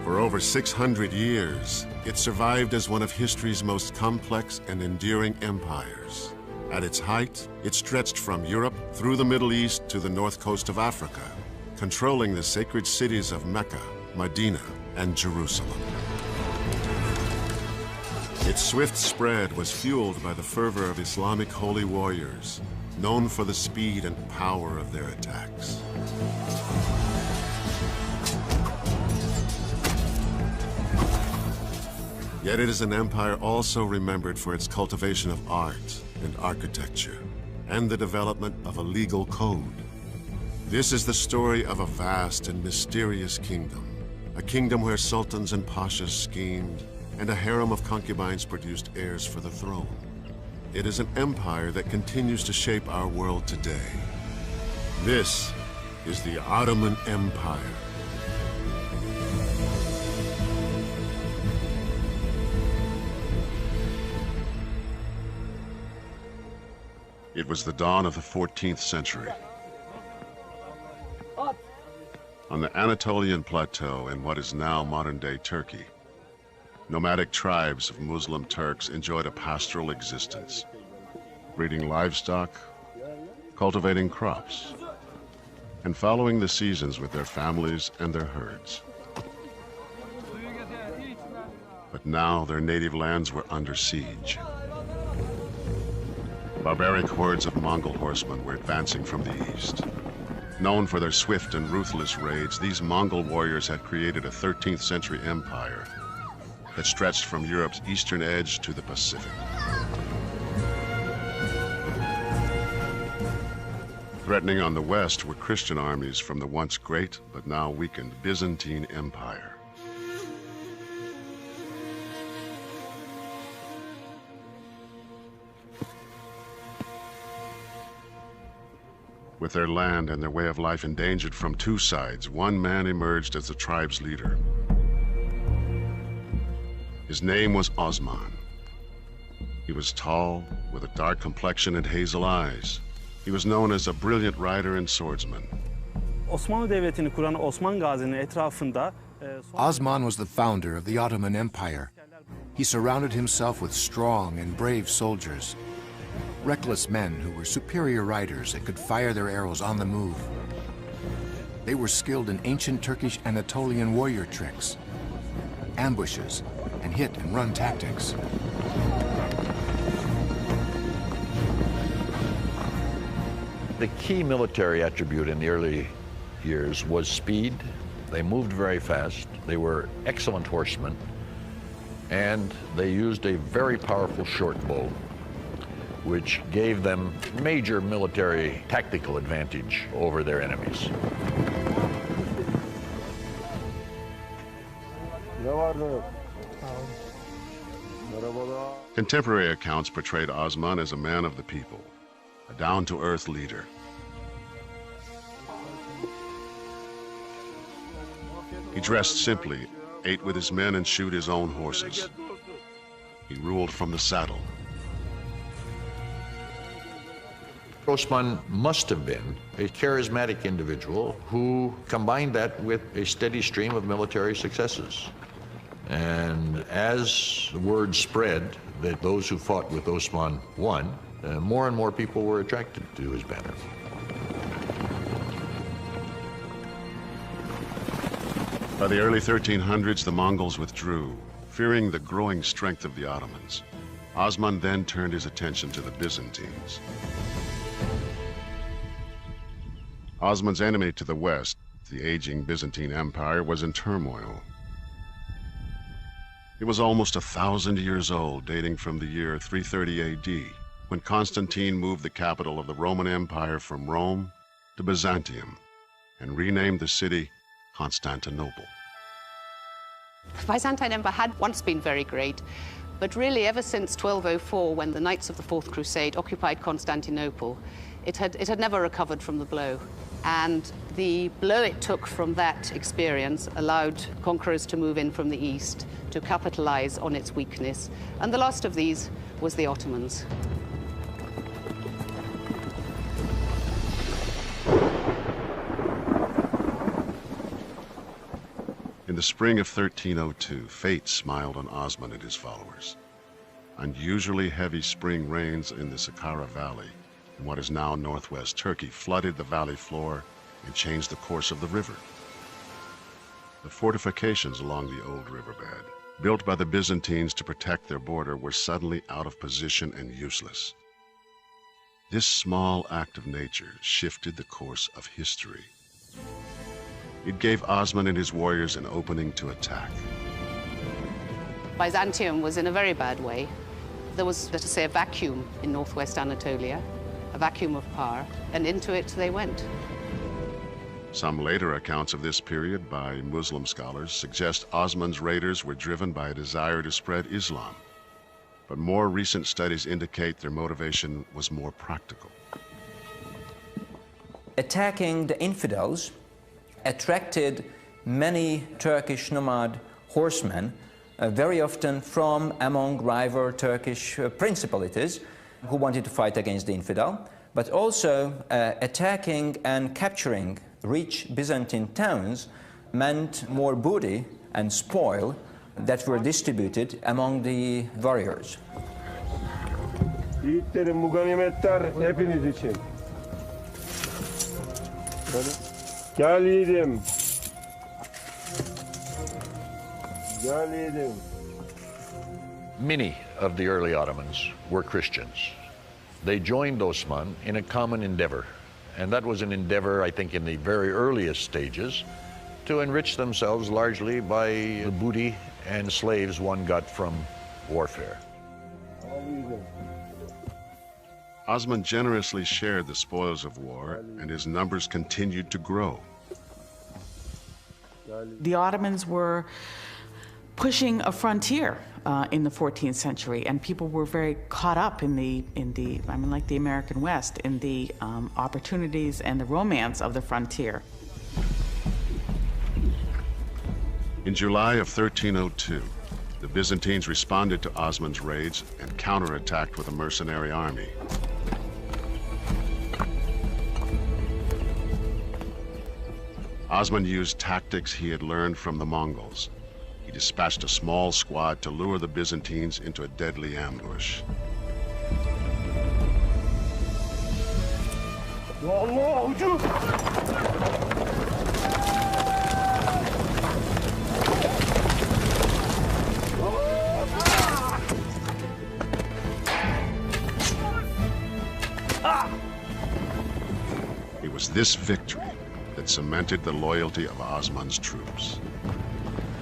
For over 600 years, it survived as one of history's most complex and enduring empires. At its height, it stretched from Europe through the Middle East to the north coast of Africa, controlling the sacred cities of Mecca, Medina, and Jerusalem. Its swift spread was fueled by the fervor of Islamic holy warriors, known for the speed and power of their attacks. Yet it is an empire also remembered for its cultivation of art and architecture, and the development of a legal code. This is the story of a vast and mysterious kingdom, a kingdom where sultans and pashas schemed, and a harem of concubines produced heirs for the throne. It is an empire that continues to shape our world today. This is the Ottoman Empire. It was the dawn of the 14th century. On the Anatolian plateau in what is now modern-day Turkey, nomadic tribes of Muslim Turks enjoyed a pastoral existence, breeding livestock, cultivating crops, and following the seasons with their families and their herds. But now their native lands were under siege. Barbaric hordes of Mongol horsemen were advancing from the east. Known for their swift and ruthless raids, these Mongol warriors had created a 13th century empire that stretched from Europe's eastern edge to the Pacific. Threatening on the west were Christian armies from the once great but now weakened Byzantine Empire. With their land and their way of life endangered from two sides, one man emerged as the tribe's leader. His name was Osman. He was tall, with a dark complexion and hazel eyes. He was known as a brilliant rider and swordsman. Osmanlı Devleti'ni kuran Osman Gazi'nin etrafında Osman was the founder of the Ottoman Empire. He surrounded himself with strong and brave soldiers, reckless men who were superior riders and could fire their arrows on the move. They were skilled in ancient Turkish Anatolian warrior tricks, ambushes, and hit and run tactics. The key military attribute in the early years was speed. They moved very fast. They were excellent horsemen, and they used a very powerful short bow, which gave them major military tactical advantage over their enemies. Contemporary accounts portrayed Osman as a man of the people, a down-to-earth leader. He dressed simply, ate with his men, and shoed his own horses. He ruled from the saddle. Osman must have been a charismatic individual who combined that with a steady stream of military successes. And as the word spread that those who fought with Osman won, more and more people were attracted to his banner. By the early 1300s, the Mongols withdrew, fearing the growing strength of the Ottomans. Osman then turned his attention to the Byzantines. Osman's enemy to the west, the aging Byzantine Empire, was in turmoil. It was almost 1,000 years old, dating from the year 330 AD, when Constantine moved the capital of the Roman Empire from Rome to Byzantium and renamed the city Constantinople. The Byzantine Empire had once been very great, but really ever since 1204, when the Knights of the Fourth Crusade occupied Constantinople, it had never recovered from the blow. And the blow it took from that experience allowed conquerors to move in from the east to capitalize on its weakness. And the last of these was the Ottomans. In the spring of 1302, fate smiled on Osman and his followers. Unusually heavy spring rains in the Saqqara Valley, in what is now northwest Turkey, flooded the valley floor and changed the course of the river. The fortifications along the old riverbed, built by the Byzantines to protect their border, were suddenly out of position and useless. This small act of nature shifted the course of history. It gave Osman and his warriors an opening to attack. Byzantium was in a very bad way. There was, let us say, a vacuum in northwest Anatolia, a vacuum of power, and into it they went. Some later accounts of this period by Muslim scholars suggest Osman's raiders were driven by a desire to spread Islam. But more recent studies indicate their motivation was more practical. Attacking the infidels attracted many Turkish nomad horsemen, very often from among rival Turkish principalities who wanted to fight against the infidel, but also attacking and capturing rich Byzantine towns meant more booty and spoil that were distributed among the warriors. Yiğitlerim, bu ganimetler hepiniz için. Gel yiğidim. Gel yiğidim. Many of the early Ottomans were Christians. They joined Osman in a common endeavor, and that was an endeavor, I think, in the very earliest stages, to enrich themselves largely by the booty and slaves one got from warfare. Osman generously shared the spoils of war, and his numbers continued to grow. The Ottomans were pushing a frontier in the 14th century, and people were very caught up in the like the American West, in the opportunities and the romance of the frontier. In July of 1302, the Byzantines responded to Osman's raids and counterattacked with a mercenary army. Osman used tactics he had learned from the Mongols. He dispatched a small squad to lure the Byzantines into a deadly ambush. It was this victory that cemented the loyalty of Osman's troops.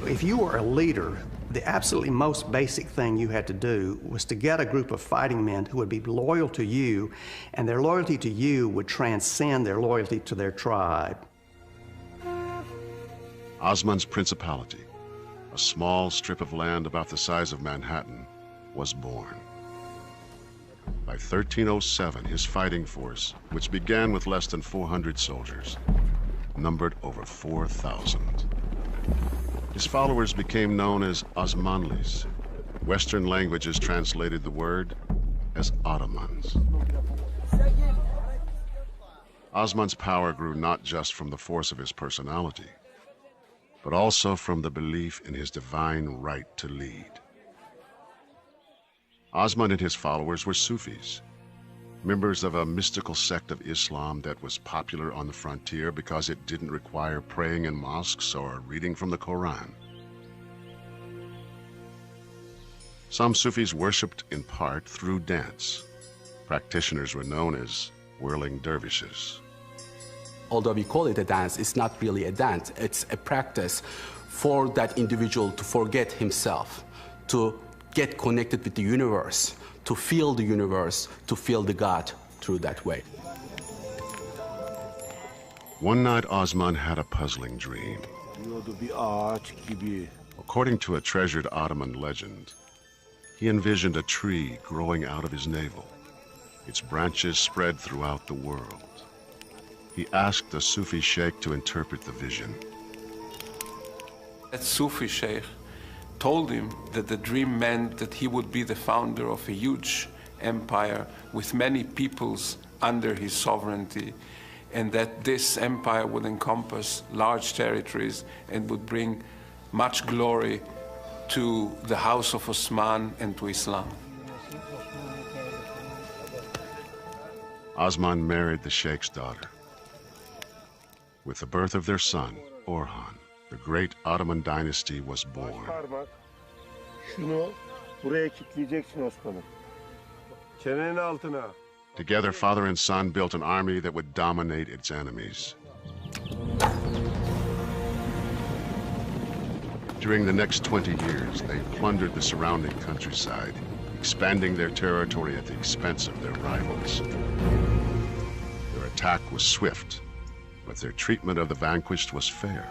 If you were a leader, the absolutely most basic thing you had to do was to get a group of fighting men who would be loyal to you, and their loyalty to you would transcend their loyalty to their tribe. Osman's principality, a small strip of land about the size of Manhattan, was born. By 1307, his fighting force, which began with less than 400 soldiers, numbered over 4,000. His followers became known as Osmanlis. Western languages translated the word as Ottomans. Osman's power grew not just from the force of his personality, but also from the belief in his divine right to lead. Osman and his followers were Sufis, members of a mystical sect of Islam that was popular on the frontier because it didn't require praying in mosques or reading from the Quran. Some Sufis worshipped in part through dance. Practitioners were known as whirling dervishes. Although we call it a dance, it's not really a dance. It's a practice for that individual to forget himself, to get connected with the universe, to feel the universe, to feel the God through that way. One night, Osman had a puzzling dream. According to a treasured Ottoman legend, he envisioned a tree growing out of his navel. Its branches spread throughout the world. He asked a Sufi sheikh to interpret the vision. That Sufi sheikh told him that the dream meant that he would be the founder of a huge empire with many peoples under his sovereignty, and that this empire would encompass large territories and would bring much glory to the House of Osman and to Islam. Osman married the Sheikh's daughter. With the birth of their son, Orhan, the great Ottoman dynasty was born. Şunu buraya kilitleyeceksin Osman'ım. Çenenin altına. Together, father and son built an army that would dominate its enemies. During the next 20 years, they plundered the surrounding countryside, expanding their territory at the expense of their rivals. Their attack was swift, but their treatment of the vanquished was fair.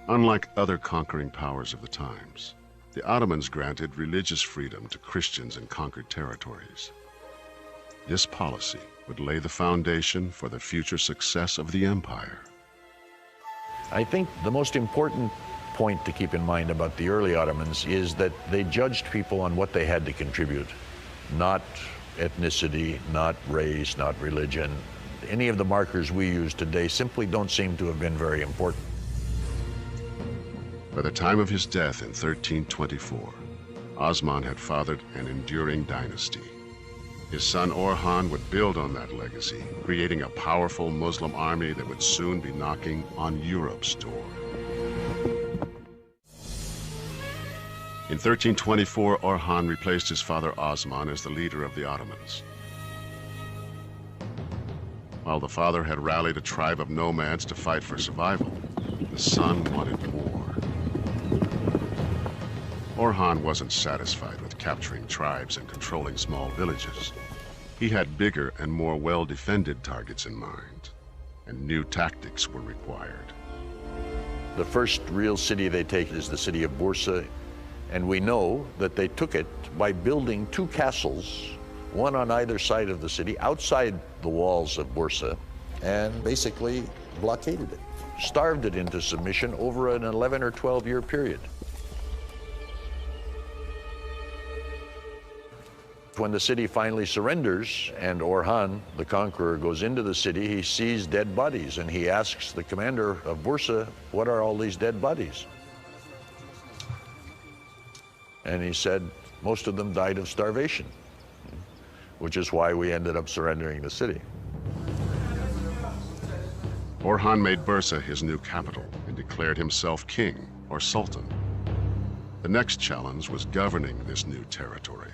Unlike other conquering powers of the times, the Ottomans granted religious freedom to Christians in conquered territories. This policy would lay the foundation for the future success of the empire. I think the most important point to keep in mind about the early Ottomans is that they judged people on what they had to contribute, not ethnicity, not race, not religion. Any of the markers we use today simply don't seem to have been very important. By the time of his death in 1324, Osman had fathered an enduring dynasty. His son Orhan would build on that legacy, creating a powerful Muslim army that would soon be knocking on Europe's door. In 1324, Orhan replaced his father Osman as the leader of the Ottomans. While the father had rallied a tribe of nomads to fight for survival, the son wanted more. Orhan wasn't satisfied with capturing tribes and controlling small villages. He had bigger and more well-defended targets in mind, and new tactics were required. The first real city they take is the city of Bursa, and we know that they took it by building two castles, one on either side of the city, outside the walls of Bursa, and basically blockaded it, starved it into submission over an 11 or 12-year period. When the city finally surrenders and Orhan, the conqueror, goes into the city, he sees dead bodies and he asks the commander of Bursa, "What are all these dead bodies?" And he said, "Most of them died of starvation," which is why we ended up surrendering the city. Orhan made Bursa his new capital and declared himself king or sultan. The next challenge was governing this new territory.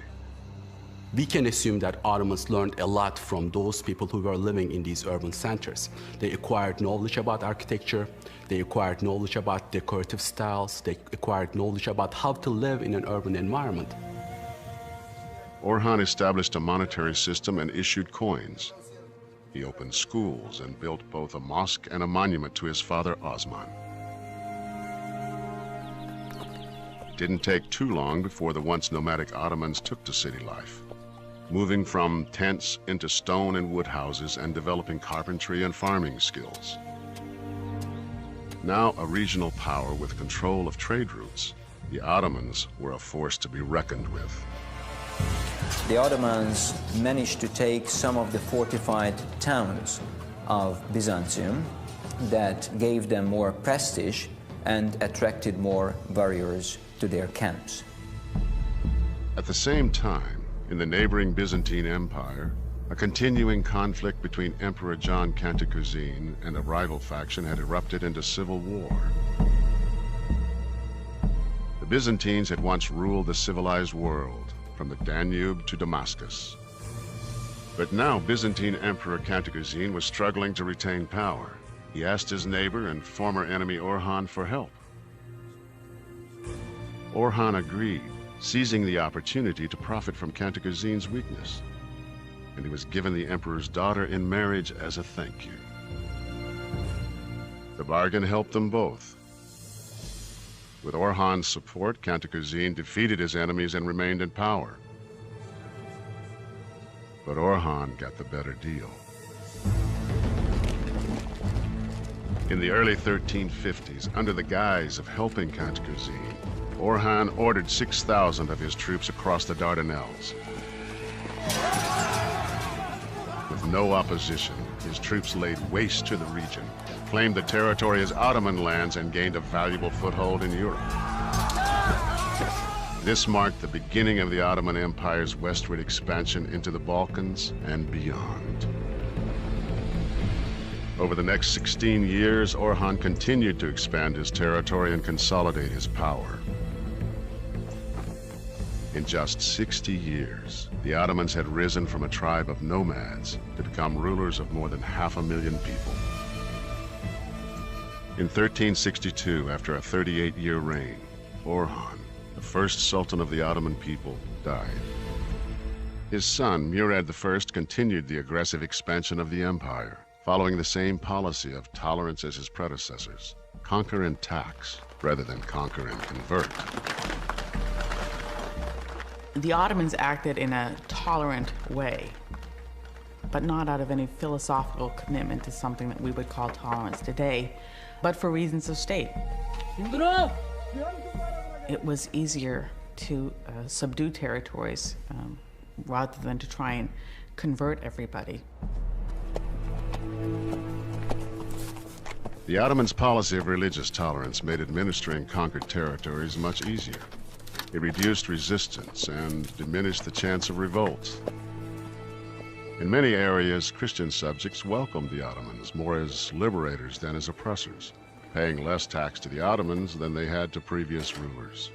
We can assume that Ottomans learned a lot from those people who were living in these urban centers. They acquired knowledge about architecture, they acquired knowledge about decorative styles, they acquired knowledge about how to live in an urban environment. Orhan established a monetary system and issued coins. He opened schools and built both a mosque and a monument to his father Osman. It didn't take too long before the once nomadic Ottomans took to city life, moving from tents into stone and wood houses and developing carpentry and farming skills. Now a regional power with control of trade routes, the Ottomans were a force to be reckoned with. The Ottomans managed to take some of the fortified towns of Byzantium that gave them more prestige and attracted more warriors to their camps. At the same time, in the neighboring Byzantine Empire, a continuing conflict between Emperor John Cantacuzene and a rival faction had erupted into civil war. The Byzantines had once ruled the civilized world, from the Danube to Damascus. But now Byzantine Emperor Cantacuzene was struggling to retain power. He asked his neighbor and former enemy Orhan for help. Orhan agreed, seizing the opportunity to profit from Cantacuzene's weakness. And he was given the emperor's daughter in marriage as a thank you. The bargain helped them both. With Orhan's support, Cantacuzene defeated his enemies and remained in power. But Orhan got the better deal. In the early 1350s, under the guise of helping Cantacuzene, Orhan ordered 6,000 of his troops across the Dardanelles. With no opposition, his troops laid waste to the region, claimed the territory as Ottoman lands, and gained a valuable foothold in Europe. This marked the beginning of the Ottoman Empire's westward expansion into the Balkans and beyond. Over the next 16 years, Orhan continued to expand his territory and consolidate his power. In just 60 years, the Ottomans had risen from a tribe of nomads to become rulers of more than 500,000 people. In 1362, after a 38-year reign, Orhan, the first sultan of the Ottoman people, died. His son, Murad I, continued the aggressive expansion of the empire, following the same policy of tolerance as his predecessors: conquer and tax, rather than conquer and convert. The Ottomans acted in a tolerant way, but not out of any philosophical commitment to something that we would call tolerance today, but for reasons of state. It was easier to subdue territories rather than to try and convert everybody. The Ottomans' policy of religious tolerance made administering conquered territories much easier. It reduced resistance and diminished the chance of revolt. In many areas, Christian subjects welcomed the Ottomans more as liberators than as oppressors, paying less tax to the Ottomans than they had to previous rulers.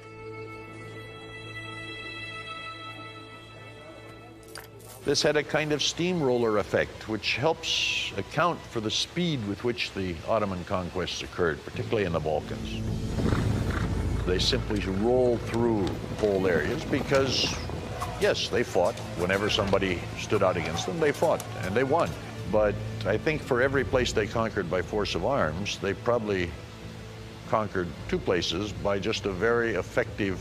This had a kind of steamroller effect, which helps account for the speed with which the Ottoman conquests occurred, particularly in the Balkans. They simply rolled through whole areas because, yes, they fought. Whenever somebody stood out against them, they fought, and they won. But I think for every place they conquered by force of arms, they probably conquered 2 places by just a very effective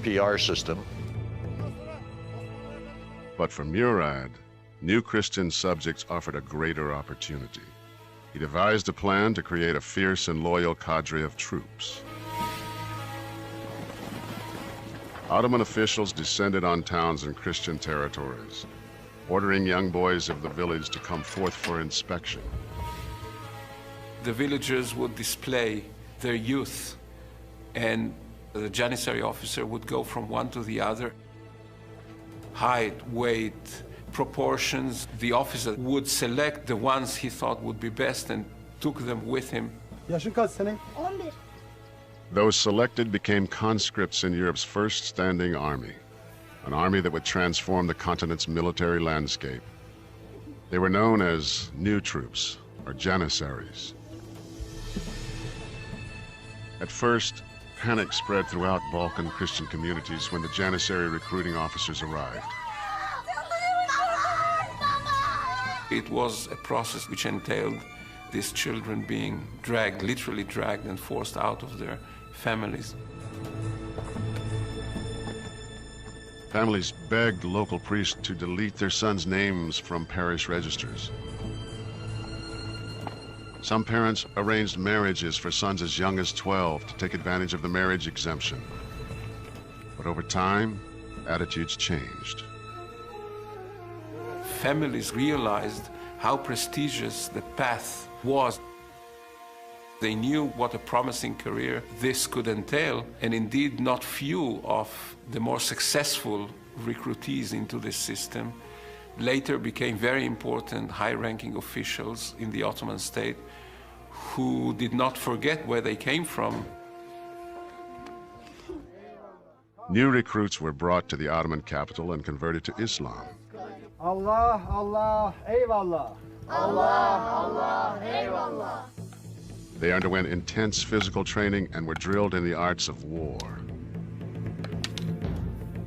PR system. But for Murad, new Christian subjects offered a greater opportunity. He devised a plan to create a fierce and loyal cadre of troops. Ottoman officials descended on towns in Christian territories, ordering young boys of the village to come forth for inspection. The villagers would display their youth, and the Janissary officer would go from one to the other. Height, weight, proportions. The officer would select the ones he thought would be best and took them with him. Those selected became conscripts in Europe's first standing army, an army that would transform the continent's military landscape. They were known as new troops, or Janissaries. At first, panic spread throughout Balkan Christian communities when the Janissary recruiting officers arrived. It was a process which entailed these children being dragged, literally dragged and forced out of their families. Families begged local priests to delete their sons' names from parish registers. Some parents arranged marriages for sons as young as 12 to take advantage of the marriage exemption. But over time, attitudes changed. Families realized how prestigious the path was. They knew what a promising career this could entail, and indeed not few of the more successful recruitees into this system later became very important high-ranking officials in the Ottoman state who did not forget where they came from. New recruits were brought to the Ottoman capital and converted to Islam. Allah, Allah, eyvallah. Allah, Allah, eyvallah. They underwent intense physical training and were drilled in the arts of war.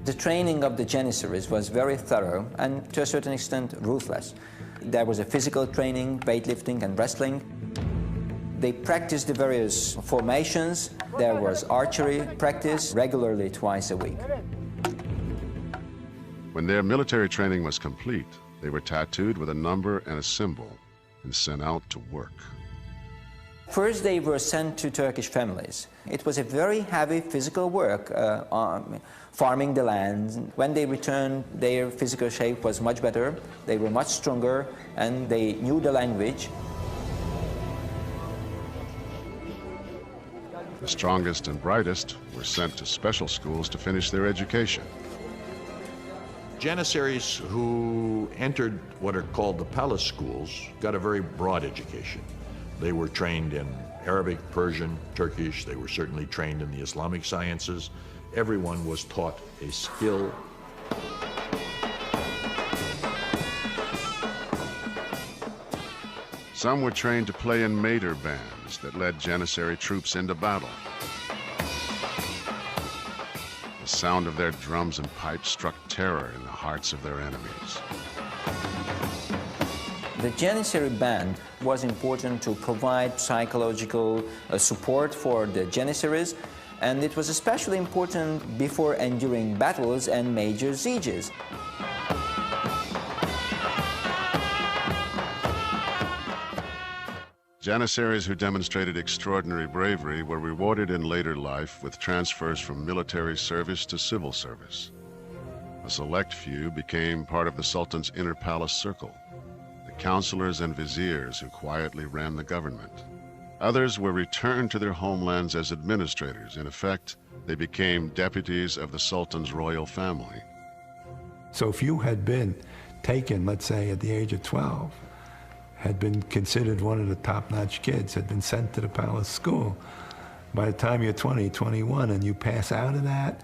The training of the Janissaries was very thorough and, to a certain extent, ruthless. There was a physical training, weightlifting and wrestling. They practiced the various formations. There was archery practice regularly twice a week. When their military training was complete, they were tattooed with a number and a symbol and sent out to work. First, they were sent to Turkish families. It was a very heavy physical work, farming the land. When they returned, their physical shape was much better, they were much stronger, and they knew the language. The strongest and brightest were sent to special schools to finish their education. Janissaries who entered what are called the palace schools got a very broad education. They were trained in Arabic, Persian, Turkish. They were certainly trained in the Islamic sciences. Everyone was taught a skill. Some were trained to play in Mater bands that led Janissary troops into battle. The sound of their drums and pipes struck terror in the hearts of their enemies. The Janissary band was important to provide psychological support for the Janissaries, and it was especially important before and during battles and major sieges. Janissaries who demonstrated extraordinary bravery were rewarded in later life with transfers from military service to civil service. A select few became part of the Sultan's inner palace circle, the counselors and viziers who quietly ran the government. Others were returned to their homelands as administrators. In effect, they became deputies of the Sultan's royal family. So if you had been taken, let's say, at the age of 12, had been considered one of the top-notch kids, had been sent to the palace school, by the time you're 20, 21, and you pass out of that,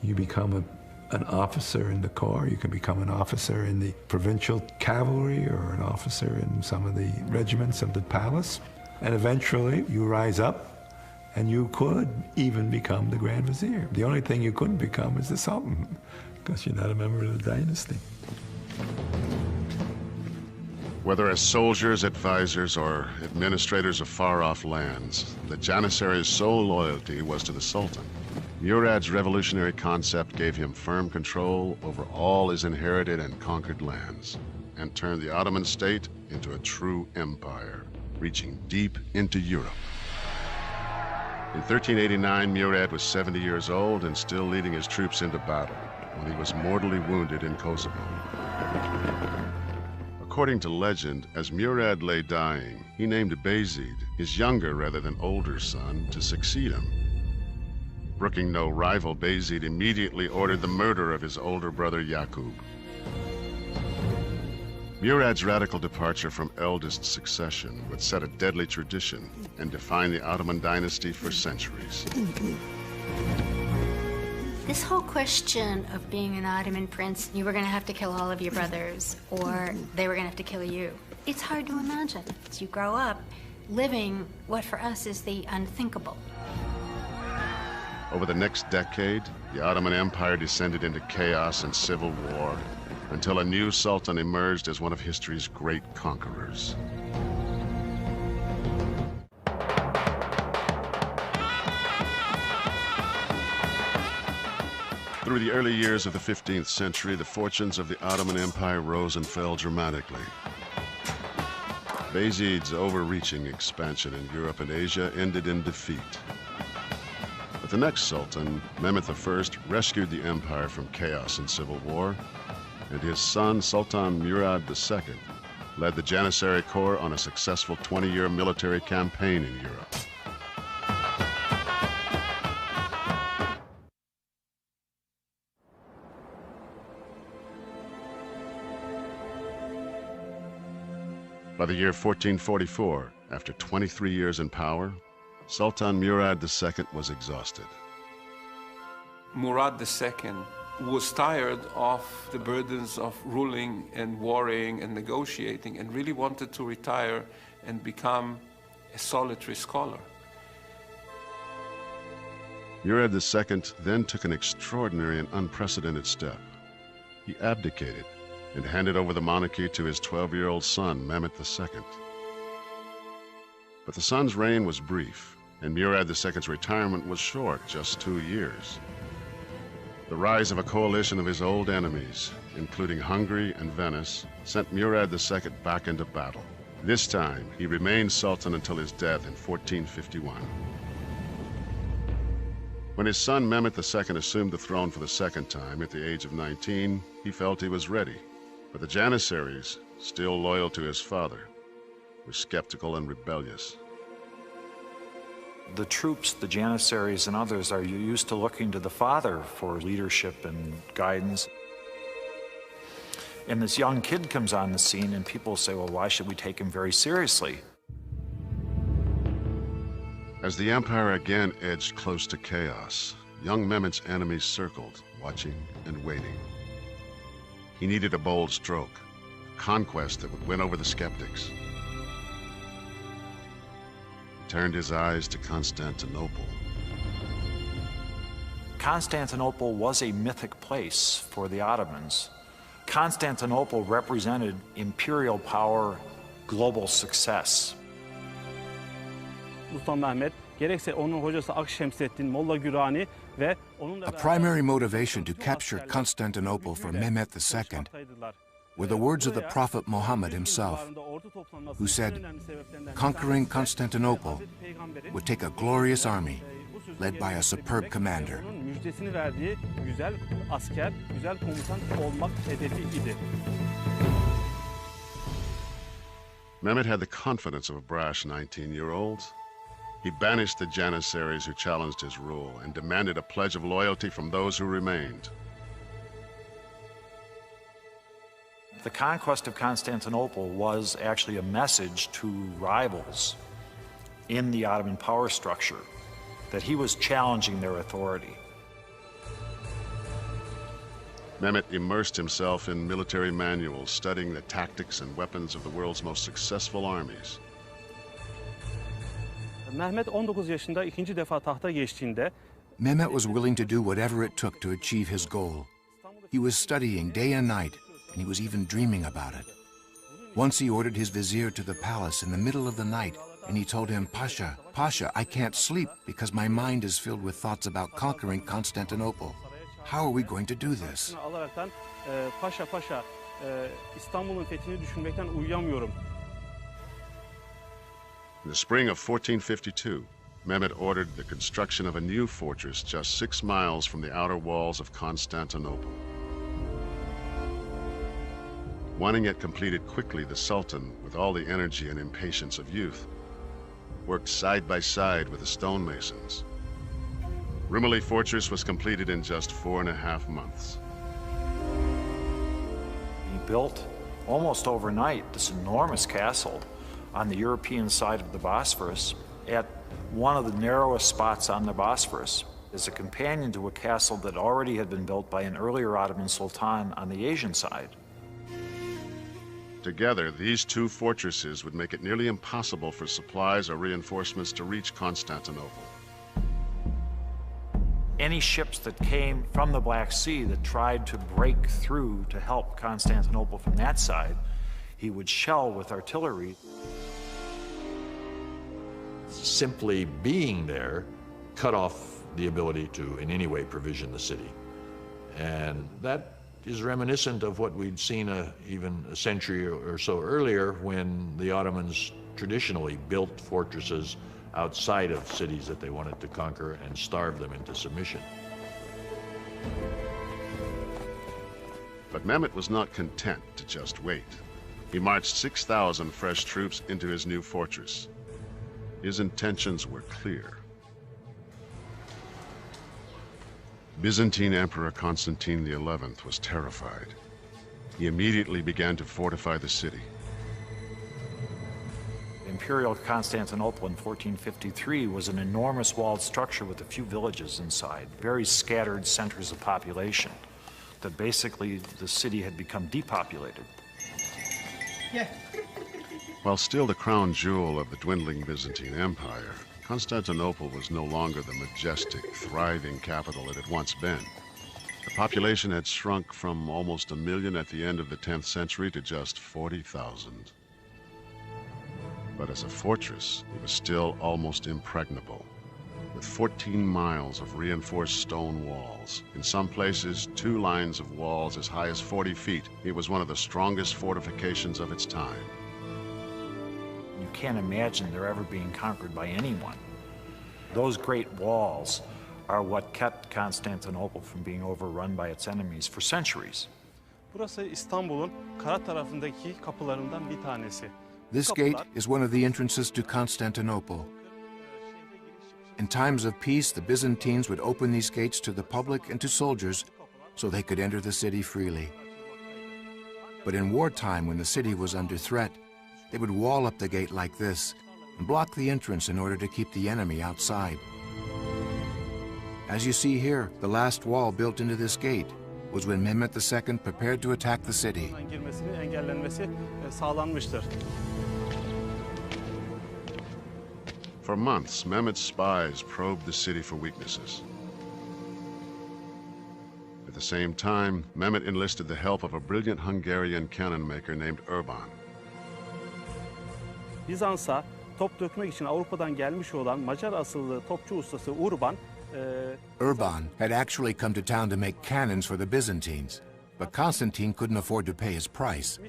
you become an officer in the corps, you can become an officer in the provincial cavalry or an officer in some of the regiments of the palace. And eventually you rise up and you could even become the Grand Vizier. The only thing you couldn't become is the Sultan because you're not a member of the dynasty. Whether as soldiers, advisors, or administrators of far-off lands, the Janissary's sole loyalty was to the Sultan. Murad's revolutionary concept gave him firm control over all his inherited and conquered lands, and turned the Ottoman state into a true empire, reaching deep into Europe. In 1389, Murad was 70 years old and still leading his troops into battle when he was mortally wounded in Kosovo. According to legend, as Murad lay dying, he named Bayezid, his younger rather than older son, to succeed him. Brooking no rival, Bayezid immediately ordered the murder of his older brother Yaqub. Murad's radical departure from eldest succession would set a deadly tradition and define the Ottoman dynasty for centuries. This whole question of being an Ottoman prince, you were going to have to kill all of your brothers, or they were going to have to kill you. It's hard to imagine. As you grow up, living what for us is the unthinkable. Over the next decade, the Ottoman Empire descended into chaos and civil war until a new sultan emerged as one of history's great conquerors. Through the early years of the 15th century, the fortunes of the Ottoman Empire rose and fell dramatically. Bayezid's overreaching expansion in Europe and Asia ended in defeat. But the next sultan, Mehmed I, rescued the empire from chaos and civil war, and his son, Sultan Murad II, led the Janissary Corps on a successful 20-year military campaign in Europe. By the year 1444, after 23 years in power, Sultan Murad II was exhausted. Murad II was tired of the burdens of ruling and warring and negotiating and really wanted to retire and become a solitary scholar. Murad II then took an extraordinary and unprecedented step. He abdicated and handed over the monarchy to his 12-year-old son, Mehmed II. But the son's reign was brief, and Murad II's retirement was short, just 2 years. The rise of a coalition of his old enemies, including Hungary and Venice, sent Murad II back into battle. This time, he remained Sultan until his death in 1451. When his son Mehmet II assumed the throne for the second time at the age of 19, he felt he was ready. But the Janissaries, still loyal to his father, were skeptical and rebellious. The troops, the Janissaries and others, are used to looking to the father for leadership and guidance. And this young kid comes on the scene and people say, well, why should we take him very seriously? As the empire again edged close to chaos, young Mehmet's enemies circled, watching and waiting. He needed a bold stroke, a conquest that would win over the skeptics. He turned his eyes to Constantinople. Constantinople was a mythic place for the Ottomans. Constantinople represented imperial power, global success. Sultan Mehmet, gerekse onun hocası Akşemseddin, Molla Gürani ve onun A primary motivation to capture Constantinople for Mehmet II were the words of the Prophet Muhammad himself, who said, conquering Constantinople would take a glorious army led by a superb commander. Müjdesini verdiği güzel asker, güzel komutan olmak hedefi idi. Mehmet had the confidence of a brash 19-year-old. He banished the Janissaries who challenged his rule and demanded a pledge of loyalty from those who remained. The conquest of Constantinople was actually a message to rivals in the Ottoman power structure that he was challenging their authority. Mehmet immersed himself in military manuals, studying the tactics and weapons of the world's most successful armies. Mehmet 19 yaşında ikinci defa tahta geçtiğinde Mehmet was willing to do whatever it took to achieve his goal. He was studying day and night, and he was even dreaming about it. Once he ordered his vizier to the palace in the middle of the night, and he told him, Pasha, Pasha, I can't sleep because my mind is filled with thoughts about conquering Constantinople. How are we going to do this? alaraktan Paşa Paşa İstanbul'un fethini düşünmekten uyuyamıyorum. In the spring of 1452, Mehmet ordered the construction of a new fortress just 6 miles from the outer walls of Constantinople. Wanting it completed quickly, the Sultan, with all the energy and impatience of youth, worked side by side with the stonemasons. Rumeli Fortress was completed in just 4.5 months. He built almost overnight this enormous castle on the European side of the Bosphorus at one of the narrowest spots on the Bosphorus as a companion to a castle that already had been built by an earlier Ottoman sultan on the Asian side. Together, these two fortresses would make it nearly impossible for supplies or reinforcements to reach Constantinople. Any ships that came from the Black Sea that tried to break through to help Constantinople from that side, he would shell with artillery. Simply being there cut off the ability to in any way provision the city. And that is reminiscent of what we'd seen even a century or so earlier when the Ottomans traditionally built fortresses outside of cities that they wanted to conquer and starve them into submission. But Mehmet was not content to just wait. He marched 6,000 fresh troops into his new fortress. His intentions were clear. Byzantine Emperor Constantine XI was terrified. He immediately began to fortify the city. Imperial Constantinople in 1453 was an enormous walled structure with a few villages inside, very scattered centers of population, that basically the city had become depopulated. Yeah. While still the crown jewel of the dwindling Byzantine Empire, Constantinople was no longer the majestic, thriving capital it had once been. The population had shrunk from almost 1 million at the end of the 10th century to just 40,000. But as a fortress, it was still almost impregnable, with 14 miles of reinforced stone walls. In some places, 2 lines of walls as high as 40 feet. It was one of the strongest fortifications of its time. You can't imagine they're ever being conquered by anyone. Those great walls are what kept Constantinople from being overrun by its enemies for centuries. Burası İstanbul'un kara tarafındaki kapılarından bir tanesi. This gate is one of the entrances to Constantinople. In times of peace, the Byzantines would open these gates to the public and to soldiers so they could enter the city freely. But in wartime, when the city was under threat, they would wall up the gate like this and block the entrance in order to keep the enemy outside. As you see here, the last wall built into this gate was when Mehmet II prepared to attack the city. Girmesinin engellenmesi sağlanmıştır. For months, Mehmet's spies probed the city for weaknesses. At the same time, Mehmet enlisted the help of a brilliant Hungarian cannon maker named Urban. Bizans'a top dökmek için Avrupa'dan gelmiş olan Macar asıllı topçu ustası Urban Urban had actually come to town to make cannons for the Byzantines, but Constantine couldn't afford to pay his price.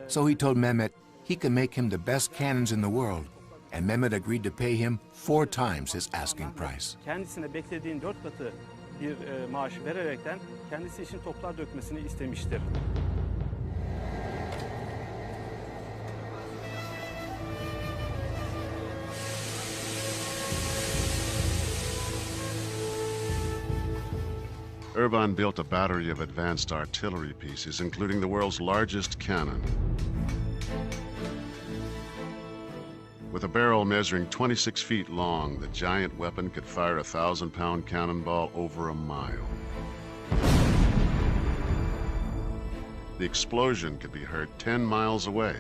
So he told Mehmet he could make him the best cannons in the world, and Mehmet agreed to pay him 4 times his asking price. Kendisine beklediğin 4 katı bir maaş vererekten kendisi için toplar dökmesini istemiştir. Urban built a battery of advanced artillery pieces, including the world's largest cannon. With a barrel measuring 26 feet long, the giant weapon could fire a 1,000-pound cannonball over a mile. The explosion could be heard 10 miles away.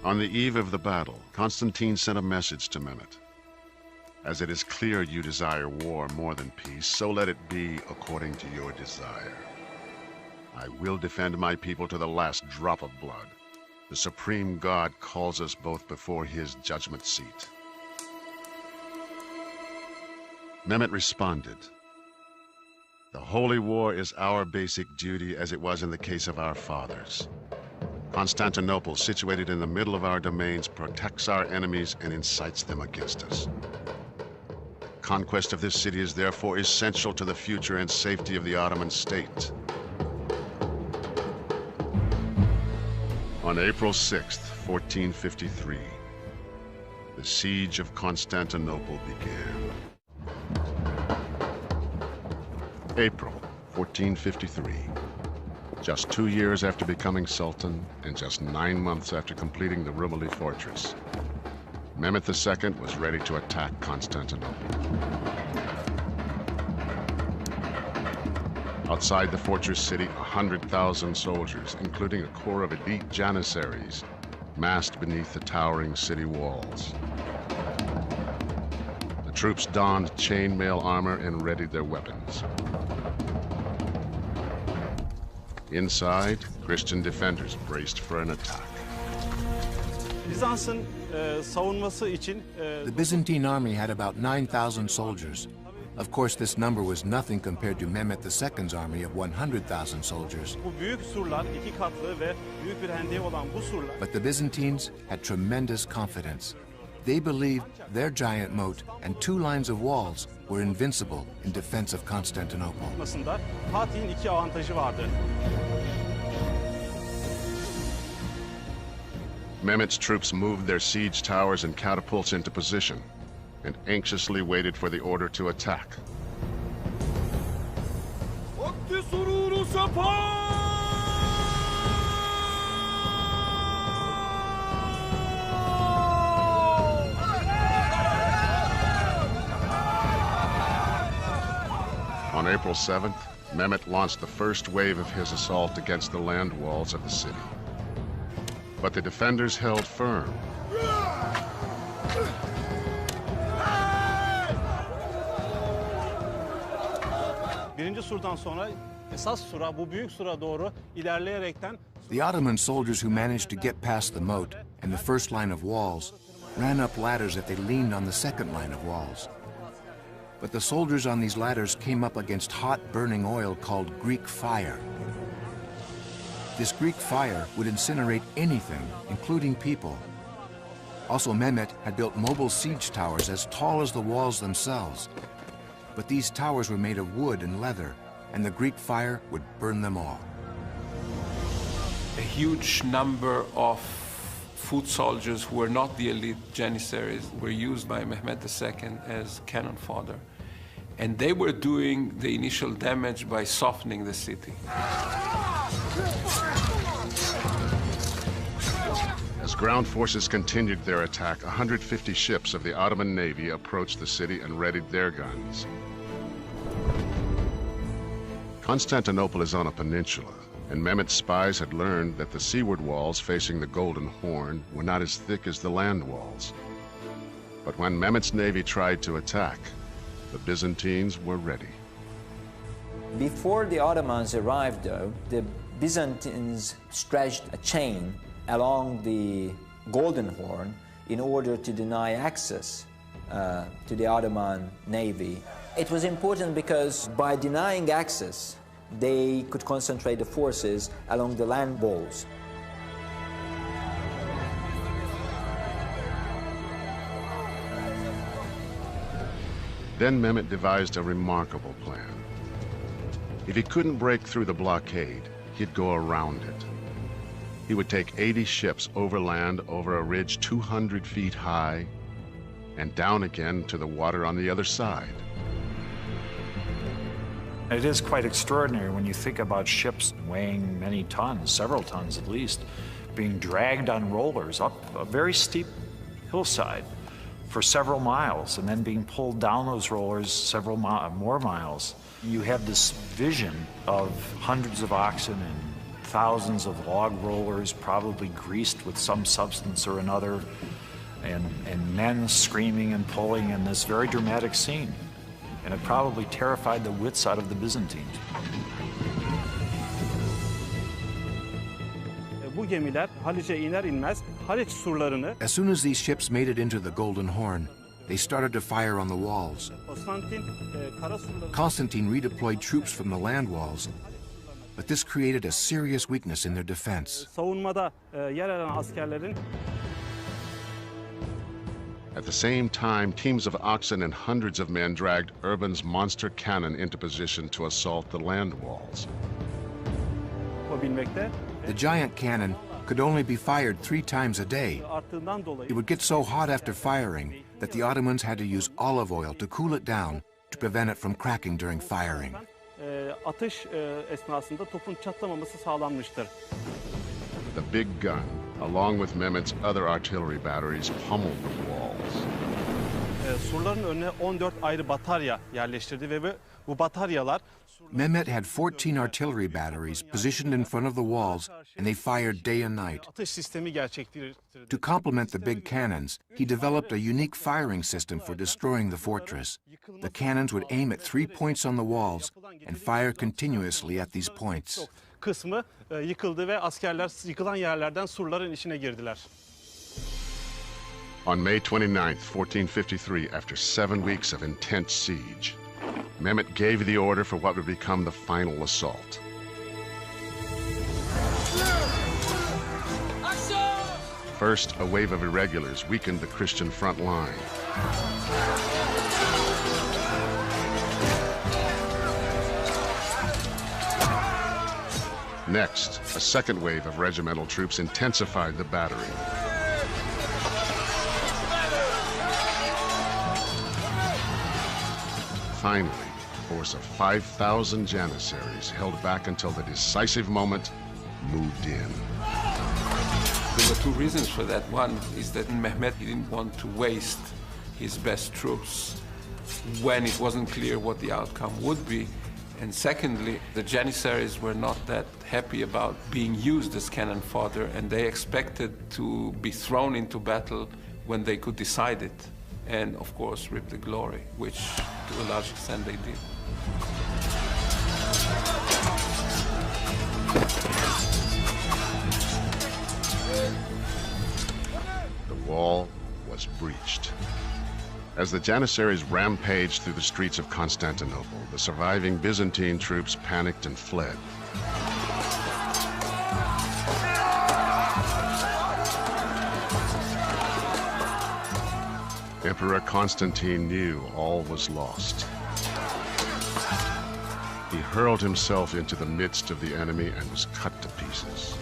On the eve of the battle, Constantine sent a message to Mehmet. As it is clear you desire war more than peace, so let it be according to your desire. I will defend my people to the last drop of blood. The Supreme God calls us both before his judgment seat. Mehmet responded, "The holy war is our basic duty as it was in the case of our fathers. Constantinople, situated in the middle of our domains, protects our enemies and incites them against us. Conquest of this city is therefore essential to the future and safety of the Ottoman state." On April 6th, 1453, the siege of Constantinople began. April 1453, just 2 years after becoming Sultan and just 9 months after completing the Rumeli fortress, Mehmet II was ready to attack Constantinople. Outside the fortress city, 100,000 soldiers, including a corps of elite janissaries, massed beneath the towering city walls. The troops donned chainmail armor and readied their weapons. Inside, Christian defenders braced for an attack. Bizans'ın savunması için The Byzantine army had about 9,000 soldiers. Of course, this number was nothing compared to Mehmet II's army of 100,000 soldiers. bu büyük surlar, 2 katlı ve büyük bir hendeği olan bu surlar But the Byzantines had tremendous confidence. They believed their giant moat and 2 lines of walls were invincible in defense of Constantinople. tutmasında Fatih'in 2 avantajı vardı. Mehmet's troops moved their siege towers and catapults into position and anxiously waited for the order to attack. On April 7th, Mehmet launched the first wave of his assault against the land walls of the city. But the defenders held firm. Birinci surdan sonra esas sura, bu büyük sura doğru ilerleyerekten The Ottoman soldiers who managed to get past the moat and the first line of walls ran up ladders that they leaned on the second line of walls. But the soldiers on these ladders came up against hot, burning oil called Greek fire. This Greek fire would incinerate anything, including people. Also, Mehmet had built mobile siege towers as tall as the walls themselves. But these towers were made of wood and leather, and the Greek fire would burn them all. A huge number of foot soldiers who were not the elite Janissaries were used by Mehmet II as cannon fodder. And they were doing the initial damage by softening the city. As ground forces continued their attack, 150 ships of the Ottoman Navy approached the city and readied their guns. Constantinople is on a peninsula, and Mehmet's spies had learned that the seaward walls facing the Golden Horn were not as thick as the land walls. But when Mehmet's navy tried to attack, the Byzantines were ready. Before the Ottomans arrived, though, the Byzantines stretched a chain along the Golden Horn in order to deny access to the Ottoman navy. It was important because by denying access, they could concentrate the forces along the land walls. Then Mehmet devised a remarkable plan. If he couldn't break through the blockade, he'd go around it. He would take 80 ships overland over a ridge 200 feet high and down again to the water on the other side. It is quite extraordinary when you think about ships weighing many tons, several tons at least, being dragged on rollers up a very steep hillside for several miles and then being pulled down those rollers several more miles. You have this vision of hundreds of oxen and thousands of log rollers probably greased with some substance or another, and men screaming and pulling in this very dramatic scene. And it probably terrified the wits out of the Byzantines. Bu gemiler Haliç'e iner inmez Haliç surlarını. As soon as these ships made it into the Golden Horn, they started to fire on the walls. Constantine redeployed troops from the land walls, but this created a serious weakness in their defense. Savunmada yer alan askerlerin. At the same time, teams of oxen and hundreds of men dragged Urban's monster cannon into position to assault the land walls. The giant cannon could only be fired 3 times a day. It would get so hot after firing that the Ottomans had to use olive oil to cool it down to prevent it from cracking during firing. Atış esnasında topun çatlamaması sağlanmıştır. The big gun, along with Mehmet's other artillery batteries, pummeled the walls. Surların önüne 14 ayrı batarya yerleştirdi ve bu bataryalar Mehmet had 14 artillery batteries positioned in front of the walls, and they fired day and night. atış sistemi gerçekleştirdi. To complement the big cannons, he developed a unique firing system for destroying the fortress. The cannons would aim at 3 points on the walls and fire continuously at these points. Kısmı yıkıldı ve askerler yıkılan yerlerden surların içine girdiler. On May 29th, 1453, after 7 weeks of intense siege, Mehmet gave the order for what would become the final assault. First, a wave of irregulars weakened the Christian front line. Next, a second wave of regimental troops intensified the battery. Finally, a force of 5,000 Janissaries held back until the decisive moment moved in. There were 2 reasons for that. One is that Mehmet didn't want to waste his best troops when it wasn't clear what the outcome would be. And secondly, the Janissaries were not that happy about being used as cannon fodder, and they expected to be thrown into battle when they could decide it, and of course reap the glory, which to a large extent they did. The wall was breached. As the Janissaries rampaged through the streets of Constantinople, the surviving Byzantine troops panicked and fled. Emperor Constantine knew all was lost. He hurled himself into the midst of the enemy and was cut to pieces.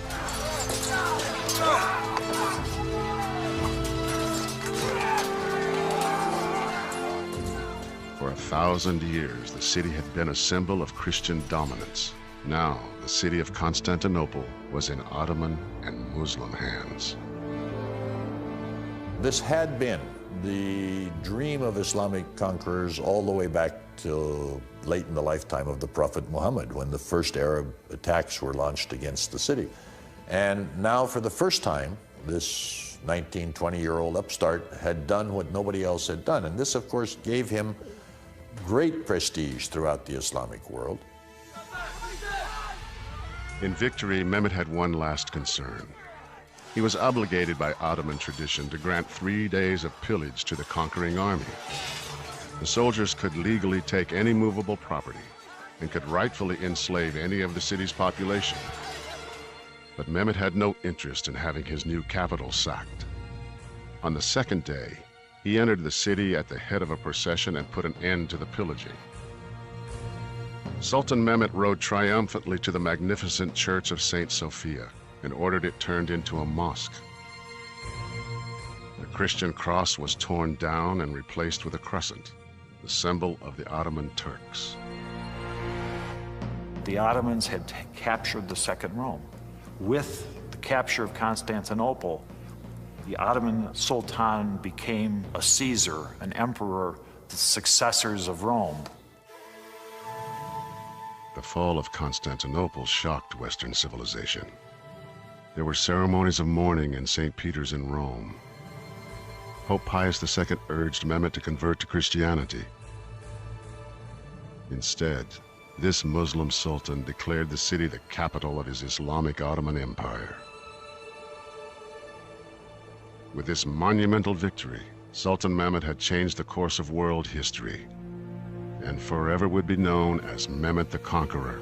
For 1,000 years, the city had been a symbol of Christian dominance. Now, the city of Constantinople was in Ottoman and Muslim hands. This had been the dream of Islamic conquerors all the way back till late in the lifetime of the Prophet Muhammad, when the first Arab attacks were launched against the city. And now, for the first time, this 19, 20-year-old upstart had done what nobody else had done. And this, of course, gave him great prestige throughout the Islamic world. In victory, Mehmet had one last concern. He was obligated by Ottoman tradition to grant 3 days of pillage to the conquering army. The soldiers could legally take any movable property and could rightfully enslave any of the city's population. But Mehmet had no interest in having his new capital sacked. On the second day, he entered the city at the head of a procession and put an end to the pillaging. Sultan Mehmet rode triumphantly to the magnificent church of St. Sophia and ordered it turned into a mosque. The Christian cross was torn down and replaced with a crescent, the symbol of the Ottoman Turks. The Ottomans had captured the Second Rome. With the capture of Constantinople, the Ottoman Sultan became a Caesar, an emperor, the successors of Rome. The fall of Constantinople shocked Western civilization. There were ceremonies of mourning in St. Peter's in Rome. Pope Pius II urged Mehmet to convert to Christianity. Instead, this Muslim sultan declared the city the capital of his Islamic Ottoman Empire. With this monumental victory, Sultan Mehmet had changed the course of world history and forever would be known as Mehmet the Conqueror.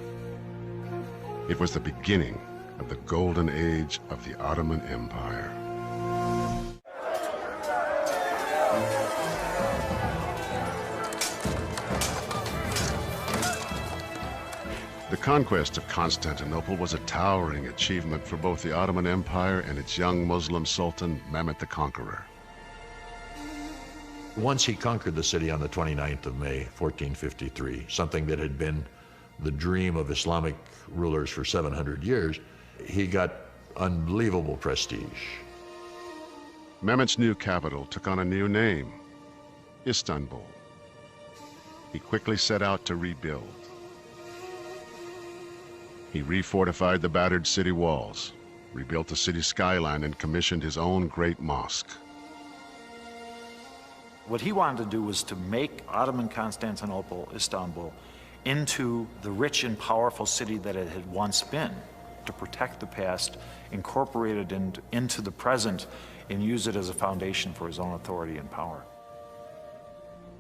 It was the beginning of the golden age of the Ottoman Empire. The conquest of Constantinople was a towering achievement for both the Ottoman Empire and its young Muslim sultan, Mehmet the Conqueror. Once he conquered the city on the 29th of May, 1453, something that had been the dream of Islamic rulers for 700 years, he got unbelievable prestige. Mehmet's new capital took on a new name, Istanbul. He quickly set out to rebuild. He refortified the battered city walls, rebuilt the city skyline, and commissioned his own great mosque. What he wanted to do was to make Ottoman Constantinople, Istanbul, into the rich and powerful city that it had once been, to protect the past, incorporate it into the present, and use it as a foundation for his own authority and power.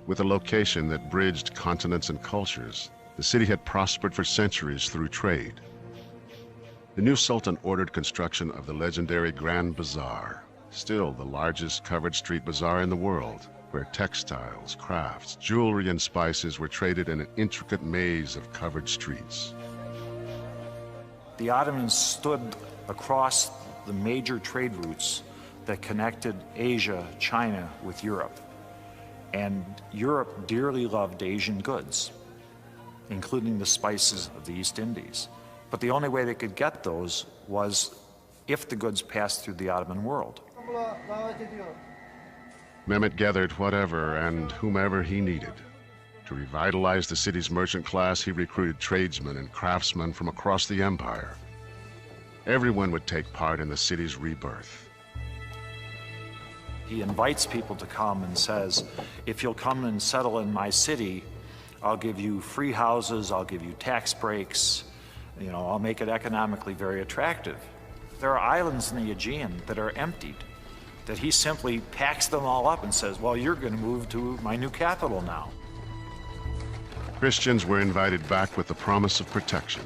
With a location that bridged continents and cultures, the city had prospered for centuries through trade. The new sultan ordered construction of the legendary Grand Bazaar, still the largest covered street bazaar in the world, where textiles, crafts, jewelry, and spices were traded in an intricate maze of covered streets. The Ottomans stood across the major trade routes that connected Asia, China with Europe. And Europe dearly loved Asian goods, including the spices of the East Indies. But the only way they could get those was if the goods passed through the Ottoman world. Mehmet gathered whatever and whomever he needed. To revitalize the city's merchant class, he recruited tradesmen and craftsmen from across the empire. Everyone would take part in the city's rebirth. He invites people to come and says, if you'll come and settle in my city, I'll give you free houses, I'll give you tax breaks, I'll make it economically very attractive. There are islands in the Aegean that are emptied, that he simply packs them all up and says, well, you're going to move to my new capital now. Christians were invited back with the promise of protection.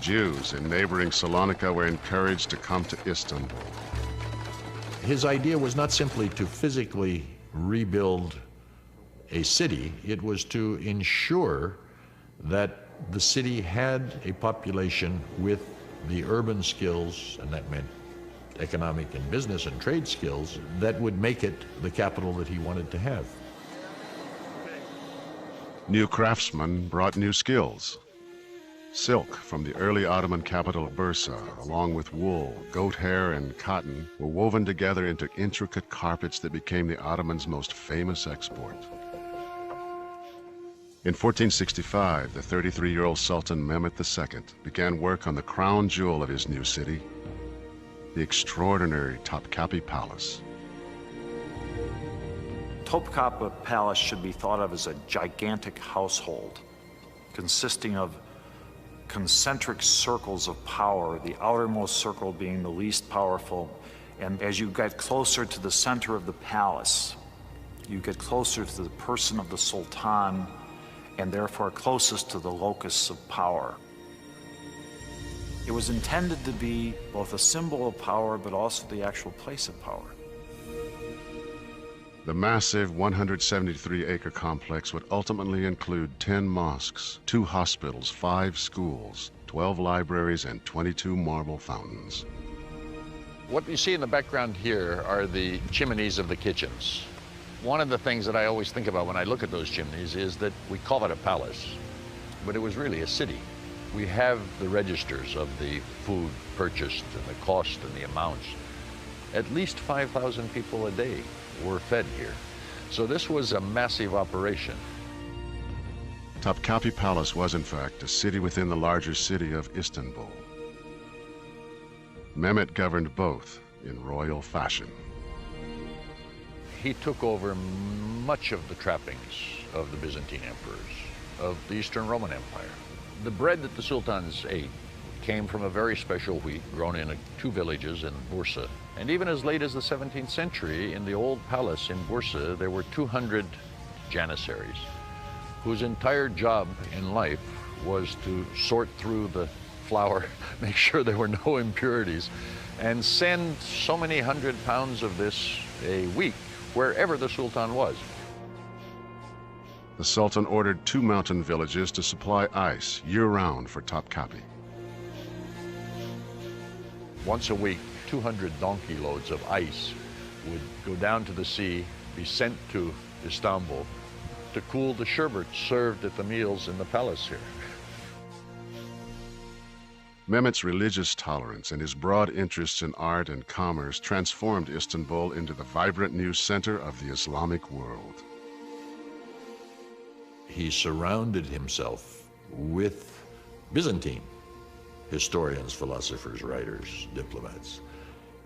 Jews in neighboring Salonika were encouraged to come to Istanbul. His idea was not simply to physically rebuild a city. It was to ensure that the city had a population with the urban skills, and that meant economic and business and trade skills, that would make it the capital that he wanted to have. New craftsmen brought new skills. Silk from the early Ottoman capital of Bursa, along with wool, goat hair, and cotton, were woven together into intricate carpets that became the Ottomans' most famous export. In 1465, the 33-year-old Sultan Mehmet II began work on the crown jewel of his new city, the extraordinary Topkapi Palace. Topkapi Palace should be thought of as a gigantic household consisting of concentric circles of power, the outermost circle being the least powerful. And as you get closer to the center of the palace, you get closer to the person of the Sultan, and therefore closest to the locus of power. It was intended to be both a symbol of power, but also the actual place of power. The massive 173-acre complex would ultimately include 10 mosques, 2 hospitals, 5 schools, 12 libraries, and 22 marble fountains. What you see in the background here are the chimneys of the kitchens. One of the things that I always think about when I look at those chimneys is that we call it a palace, but it was really a city. We have the registers of the food purchased and the cost and the amounts. At least 5,000 people a day were fed here. So this was a massive operation. Topkapi Palace was, in fact, a city within the larger city of Istanbul. Mehmet governed both in royal fashion. He took over much of the trappings of the Byzantine emperors, of the Eastern Roman Empire. The bread that the sultans ate came from a very special wheat grown in 2 villages in Bursa. And even as late as the 17th century, in the old palace in Bursa, there were 200 janissaries whose entire job in life was to sort through the flour, make sure there were no impurities, and send so many 100 pounds of this a week wherever the Sultan was. The Sultan ordered 2 mountain villages to supply ice year-round for Topkapi. Once a week, 200 donkey loads of ice would go down to the sea, be sent to Istanbul to cool the sherbet served at the meals in the palace here. Mehmet's religious tolerance and his broad interests in art and commerce transformed Istanbul into the vibrant new center of the Islamic world. He surrounded himself with Byzantine historians, philosophers, writers, diplomats.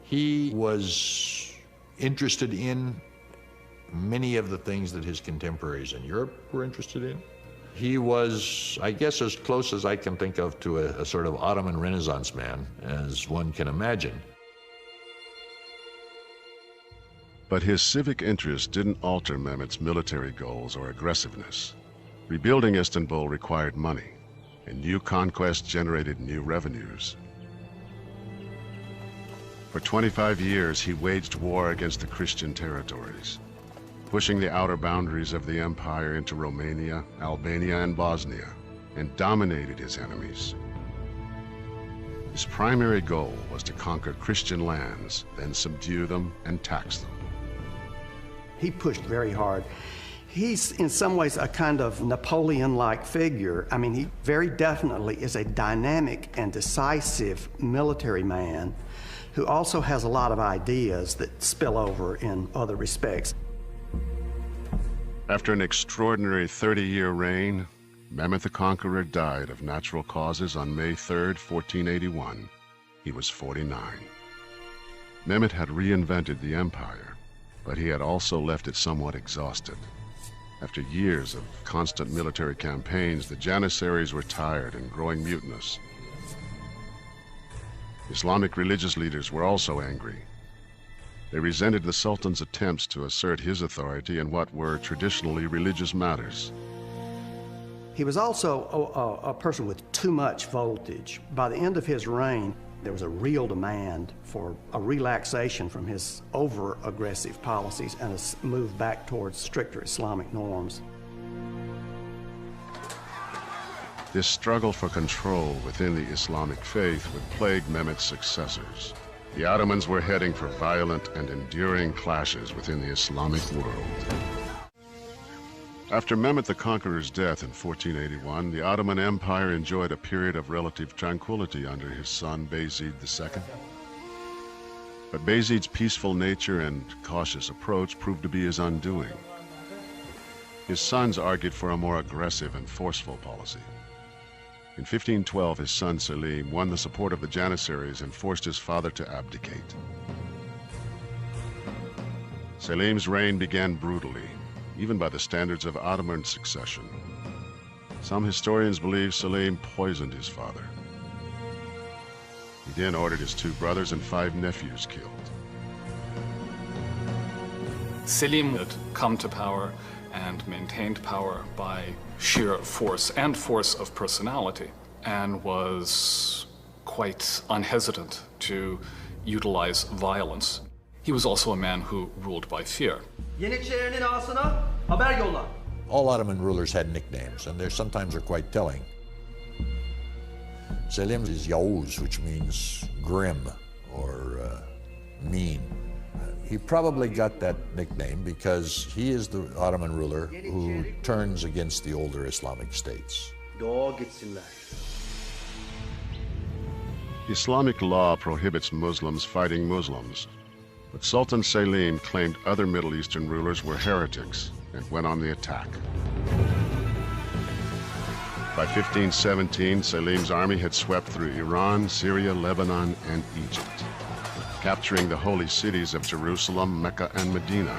He was interested in many of the things that his contemporaries in Europe were interested in. He was, I guess, as close as I can think of to a sort of Ottoman Renaissance man as one can imagine. But his civic interest didn't alter Mehmet's military goals or aggressiveness. Rebuilding Istanbul required money, and new conquests generated new revenues. For 25 years, he waged war against the Christian territories, pushing the outer boundaries of the empire into Romania, Albania, and Bosnia, and dominated his enemies. His primary goal was to conquer Christian lands, then subdue them and tax them. He pushed very hard. He's in some ways a kind of Napoleon-like figure. I mean, he very definitely is a dynamic and decisive military man who also has a lot of ideas that spill over in other respects. After an extraordinary 30-year reign, Mehmet the Conqueror died of natural causes on May 3rd, 1481. He was 49. Mehmet had reinvented the empire, but he had also left it somewhat exhausted. After years of constant military campaigns, the Janissaries were tired and growing mutinous. Islamic religious leaders were also angry. They resented the Sultan's attempts to assert his authority in what were traditionally religious matters. He was also a person with too much voltage. By the end of his reign, There was a real demand for a relaxation from his over-aggressive policies and a move back towards stricter Islamic norms. This struggle for control within the Islamic faith would plague Mehmet's successors. The Ottomans were heading for violent and enduring clashes within the Islamic world. After Mehmet the Conqueror's death in 1481, the Ottoman Empire enjoyed a period of relative tranquility under his son Bayezid II. But Bayezid's peaceful nature and cautious approach proved to be his undoing. His sons argued for a more aggressive and forceful policy. In 1512, his son Selim won the support of the Janissaries and forced his father to abdicate. Selim's reign began brutally, even by the standards of Ottoman succession. Some historians believe Selim poisoned his father. He then ordered his 2 brothers and 5 nephews killed. Selim had come to power and maintained power by sheer force and force of personality, and was quite unhesitant to utilize violence. He was also a man who ruled by fear. All Ottoman rulers had nicknames, and they sometimes are quite telling. Selim is Yavuz, which means grim or mean. He probably got that nickname because he is the Ottoman ruler who turns against the older Islamic states. Islamic law prohibits Muslims fighting Muslims, but Sultan Selim claimed other Middle Eastern rulers were heretics and went on the attack. By 1517, Selim's army had swept through Iran, Syria, Lebanon, and Egypt, capturing the holy cities of Jerusalem, Mecca, and Medina.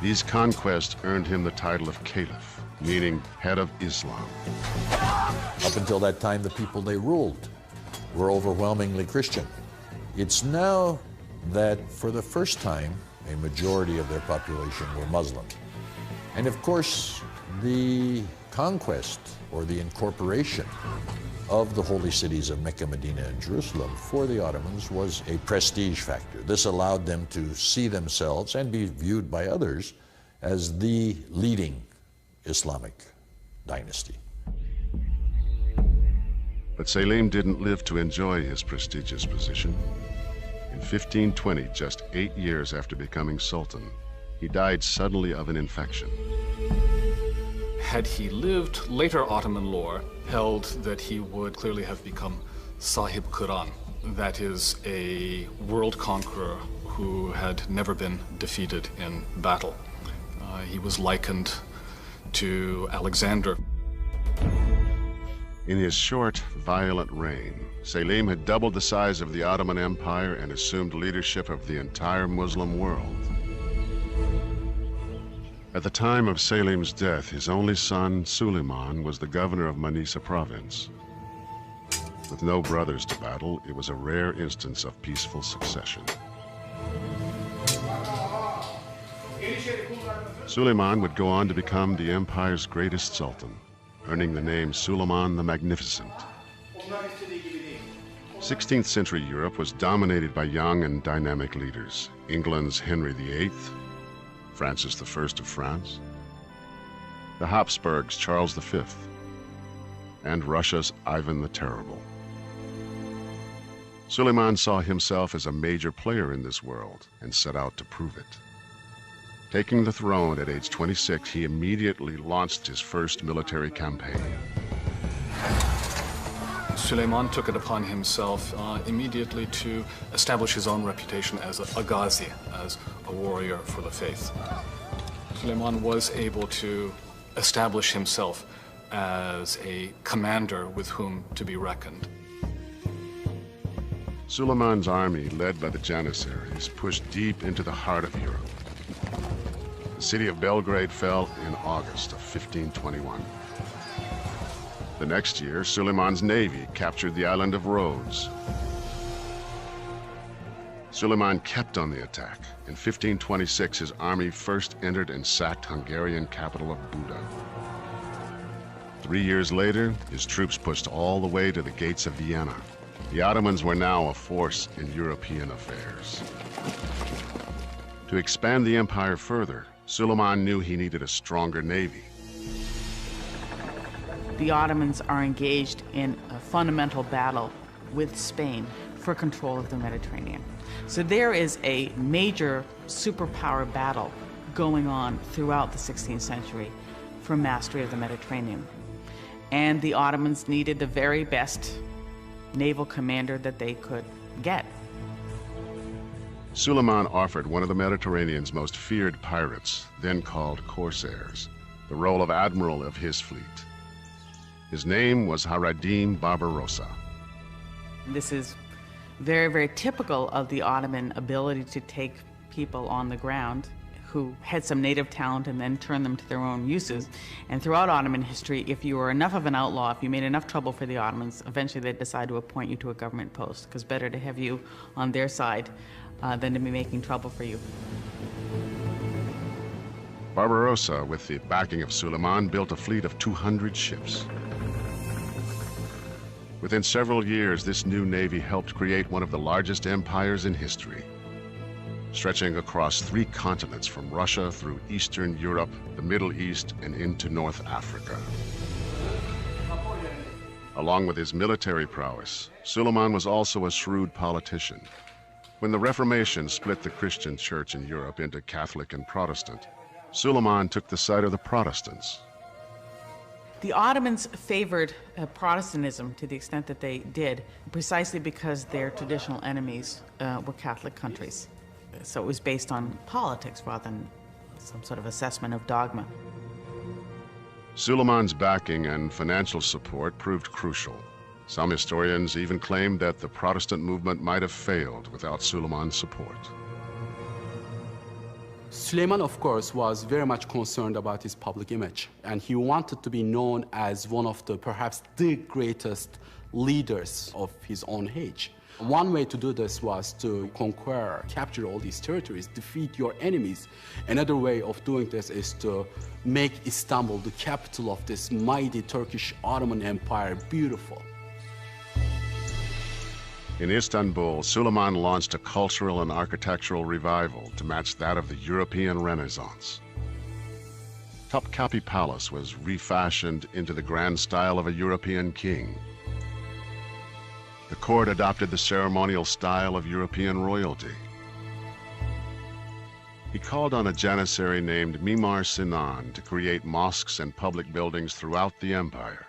These conquests earned him the title of Caliph, meaning head of Islam. Up until that time, the people they ruled were overwhelmingly Christian. It's now that, for the first time, a majority of their population were Muslim. And of course, the conquest or the incorporation of the holy cities of Mecca, Medina, and Jerusalem for the Ottomans was a prestige factor. This allowed them to see themselves and be viewed by others as the leading Islamic dynasty. But Selim didn't live to enjoy his prestigious position. In 1520, just 8 years after becoming Sultan, he died suddenly of an infection. Had he lived, later Ottoman lore held that he would clearly have become Sahib Quran, that is, a world conqueror who had never been defeated in battle. He was likened to Alexander. In his short, violent reign, Selim had doubled the size of the Ottoman Empire and assumed leadership of the entire Muslim world. At the time of Selim's death, his only son, Suleiman, was the governor of Manisa province. With no brothers to battle, it was a rare instance of peaceful succession. Suleiman would go on to become the empire's greatest sultan, earning the name Suleiman the Magnificent. 16th century Europe was dominated by young and dynamic leaders. England's Henry VIII, Francis I of France, the Habsburgs' Charles V, and Russia's Ivan the Terrible. Suleiman saw himself as a major player in this world and set out to prove it. Taking the throne at age 26, he immediately launched his first military campaign. Suleiman took it upon himself immediately to establish his own reputation as a ghazi, as a warrior for the faith. Suleiman was able to establish himself as a commander with whom to be reckoned. Suleiman's army, led by the Janissaries, pushed deep into the heart of Europe. The city of Belgrade fell in August of 1521. The next year, Suleiman's navy captured the island of Rhodes. Suleiman kept on the attack. In 1526, his army first entered and sacked Hungarian capital of Buda. 3 years later, his troops pushed all the way to the gates of Vienna. The Ottomans were now a force in European affairs. To expand the empire further, Suleiman knew he needed a stronger navy. The Ottomans are engaged in a fundamental battle with Spain for control of the Mediterranean. So there is a major superpower battle going on throughout the 16th century for mastery of the Mediterranean. And the Ottomans needed the very best naval commander that they could get. Suleiman offered one of the Mediterranean's most feared pirates, then called corsairs, the role of admiral of his fleet. His name was Haradim Barbarossa. This is very, very typical of the Ottoman ability to take people on the ground who had some native talent and then turn them to their own uses. And throughout Ottoman history, if you were enough of an outlaw, if you made enough trouble for the Ottomans, eventually they'd decide to appoint you to a government post, because better to have you on their side than to be making trouble for you. Barbarossa, with the backing of Suleiman, built a fleet of 200 ships. Within several years, this new navy helped create one of the largest empires in history, stretching across 3 continents from Russia through Eastern Europe, the Middle East, and into North Africa. Along with his military prowess, Suleiman was also a shrewd politician. When the Reformation split the Christian church in Europe into Catholic and Protestant, Suleiman took the side of the Protestants. The Ottomans favored Protestantism to the extent that they did, precisely because their traditional enemies were Catholic countries. So it was based on politics rather than some sort of assessment of dogma. Suleiman's backing and financial support proved crucial. Some historians even claimed that the Protestant movement might have failed without Suleiman's support. Suleiman, of course, was very much concerned about his public image, and he wanted to be known as one of the, perhaps the greatest leaders of his own age. One way to do this was to conquer, capture all these territories, defeat your enemies. Another way of doing this is to make Istanbul, the capital of this mighty Turkish Ottoman Empire, beautiful. In Istanbul, Suleiman launched a cultural and architectural revival to match that of the European Renaissance. Topkapi Palace was refashioned into the grand style of a European king. The court adopted the ceremonial style of European royalty. He called on a janissary named Mimar Sinan to create mosques and public buildings throughout the empire.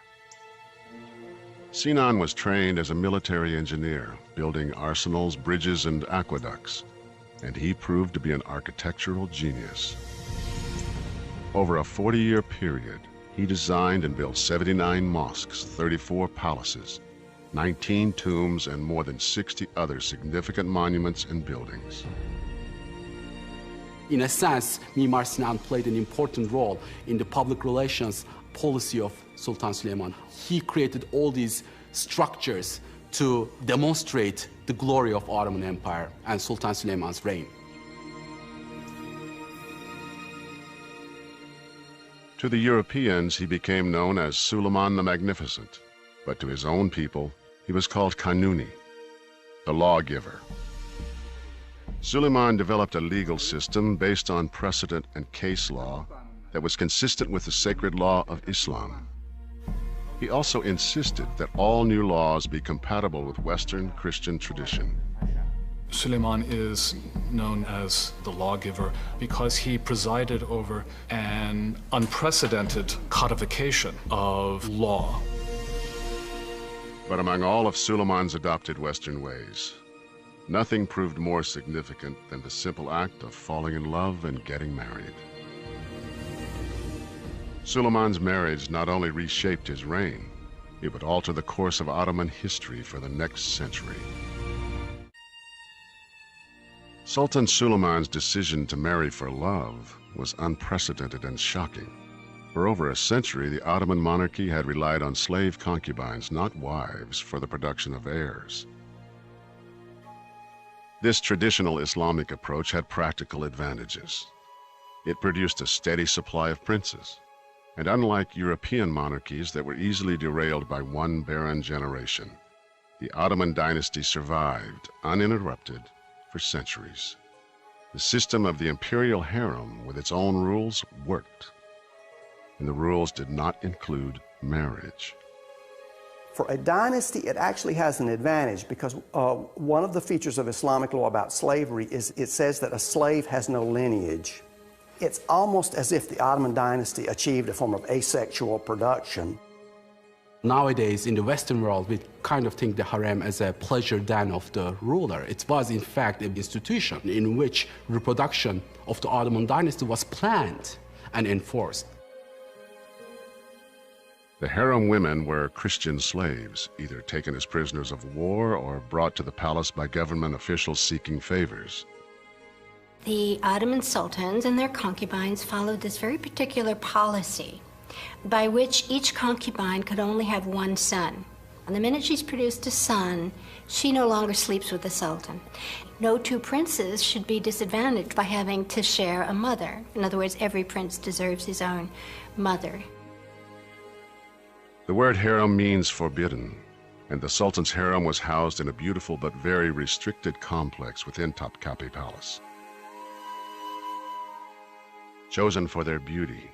Sinan was trained as a military engineer, building arsenals, bridges, and aqueducts, and he proved to be an architectural genius. Over a 40-year period, he designed and built 79 mosques, 34 palaces, 19 tombs, and more than 60 other significant monuments and buildings. In a sense, Mimar Sinan played an important role in the public relations policy of Sultan Süleyman. He created all these structures to demonstrate the glory of Ottoman Empire and Sultan Süleyman's reign. To the Europeans, he became known as Suleiman the Magnificent, but to his own people, he was called Kanuni, the lawgiver. Suleiman developed a legal system based on precedent and case law that was consistent with the sacred law of Islam. He also insisted that all new laws be compatible with Western Christian tradition. Suleiman is known as the lawgiver because he presided over an unprecedented codification of law. But among all of Suleiman's adopted Western ways, nothing proved more significant than the simple act of falling in love and getting married. Suleiman's marriage not only reshaped his reign, it would alter the course of Ottoman history for the next century. Sultan Suleiman's decision to marry for love was unprecedented and shocking. For over a century, the Ottoman monarchy had relied on slave concubines, not wives, for the production of heirs. This traditional Islamic approach had practical advantages. It produced a steady supply of princes, And unlike European monarchies that were easily derailed by one barren generation, the Ottoman dynasty survived, uninterrupted, for centuries. The system of the imperial harem, with its own rules, worked. And the rules did not include marriage. For a dynasty, it actually has an advantage because one of the features of Islamic law about slavery is it says that a slave has no lineage. It's almost as if the Ottoman dynasty achieved a form of asexual production. Nowadays, in the Western world, we kind of think the harem as a pleasure den of the ruler. It was, in fact, an institution in which reproduction of the Ottoman dynasty was planned and enforced. The harem women were Christian slaves, either taken as prisoners of war or brought to the palace by government officials seeking favors. The Ottoman sultans and their concubines followed this very particular policy by which each concubine could only have one son. And the minute she's produced a son, she no longer sleeps with the sultan. No two princes should be disadvantaged by having to share a mother. In other words, every prince deserves his own mother. The word harem means forbidden, and the Sultan's harem was housed in a beautiful but very restricted complex within Topkapi Palace. Chosen for their beauty,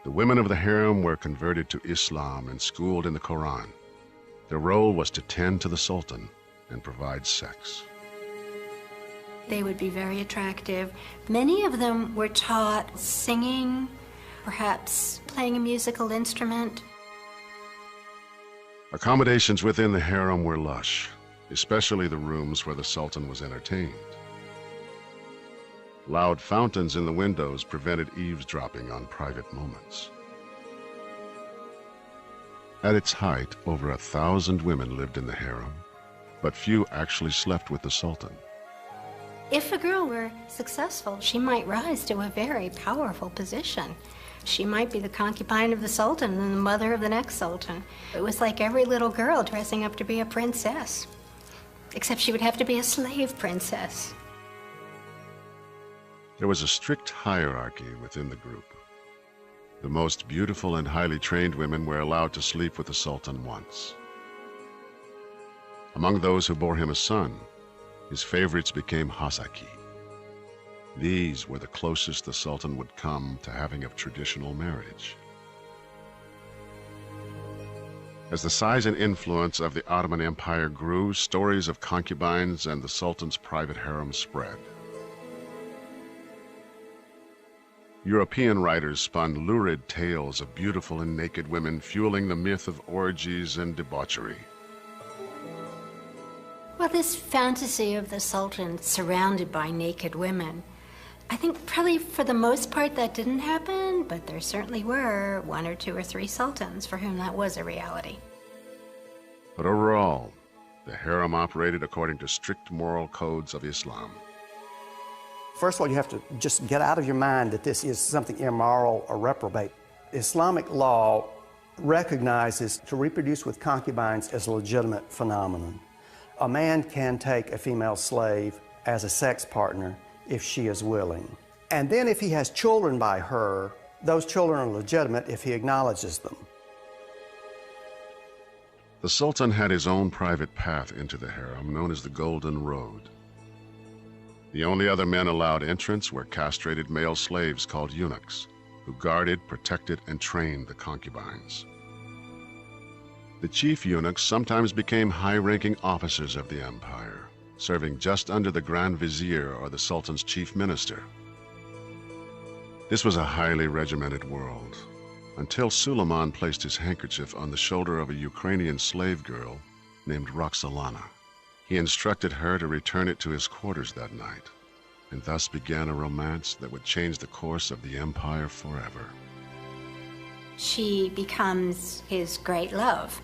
the women of the harem were converted to Islam and schooled in the Quran. Their role was to tend to the Sultan and provide sex. They would be very attractive. Many of them were taught singing, perhaps playing a musical instrument. Accommodations within the harem were lush, especially the rooms where the Sultan was entertained. Loud fountains in the windows prevented eavesdropping on private moments. At its height, over 1,000 women lived in the harem, but few actually slept with the Sultan. If a girl were successful, she might rise to a very powerful position. She might be the concubine of the Sultan and the mother of the next Sultan. It was like every little girl dressing up to be a princess, except she would have to be a slave princess. There was a strict hierarchy within the group. The most beautiful and highly trained women were allowed to sleep with the Sultan once. Among those who bore him a son, his favorites became Hasaki. These were the closest the Sultan would come to having a traditional marriage. As the size and influence of the Ottoman Empire grew, stories of concubines and the Sultan's private harem spread. European writers spun lurid tales of beautiful and naked women, fueling the myth of orgies and debauchery. Well, this fantasy of the Sultan surrounded by naked women, I think probably for the most part that didn't happen, but there certainly were 1 or 2 or 3 sultans for whom that was a reality. But overall, the harem operated according to strict moral codes of Islam. First of all, you have to just get out of your mind that this is something immoral or reprobate. Islamic law recognizes to reproduce with concubines as a legitimate phenomenon. A man can take a female slave as a sex partner if she is willing. And then if he has children by her, those children are legitimate if he acknowledges them. The Sultan had his own private path into the harem, known as the Golden Road. The only other men allowed entrance were castrated male slaves called eunuchs, who guarded, protected, and trained the concubines. The chief eunuchs sometimes became high-ranking officers of the empire, serving just under the Grand Vizier or the Sultan's chief minister. This was a highly regimented world, until Suleiman placed his handkerchief on the shoulder of a Ukrainian slave girl named Roxolana. He instructed her to return it to his quarters that night, and thus began a romance that would change the course of the empire forever. She becomes his great love,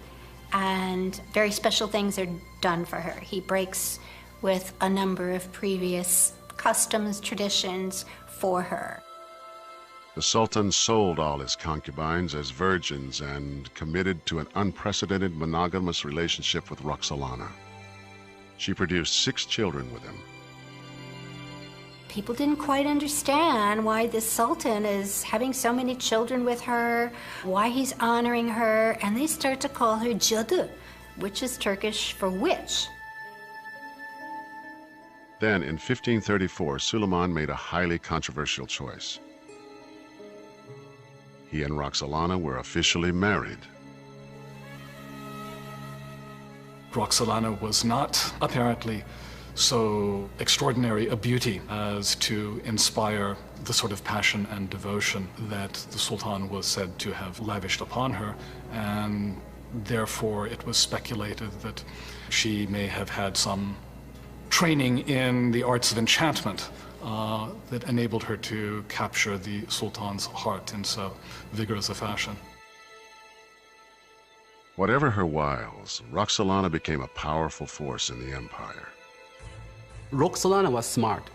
and very special things are done for her. He breaks with a number of previous customs, traditions for her. The Sultan sold all his concubines as virgins and committed to an unprecedented monogamous relationship with Roxolana. She produced 6 children with him. People didn't quite understand why this sultan is having so many children with her, why he's honoring her, and they start to call her cadı, which is Turkish for witch. Then, in 1534, Suleiman made a highly controversial choice. He and Roxolana were officially married. Roxolana was not apparently so extraordinary a beauty as to inspire the sort of passion and devotion that the Sultan was said to have lavished upon her, and therefore it was speculated that she may have had some training in the arts of enchantment that enabled her to capture the Sultan's heart in so vigorous a fashion. Whatever her wiles, Roxolana became a powerful force in the empire. Roxolana was smart,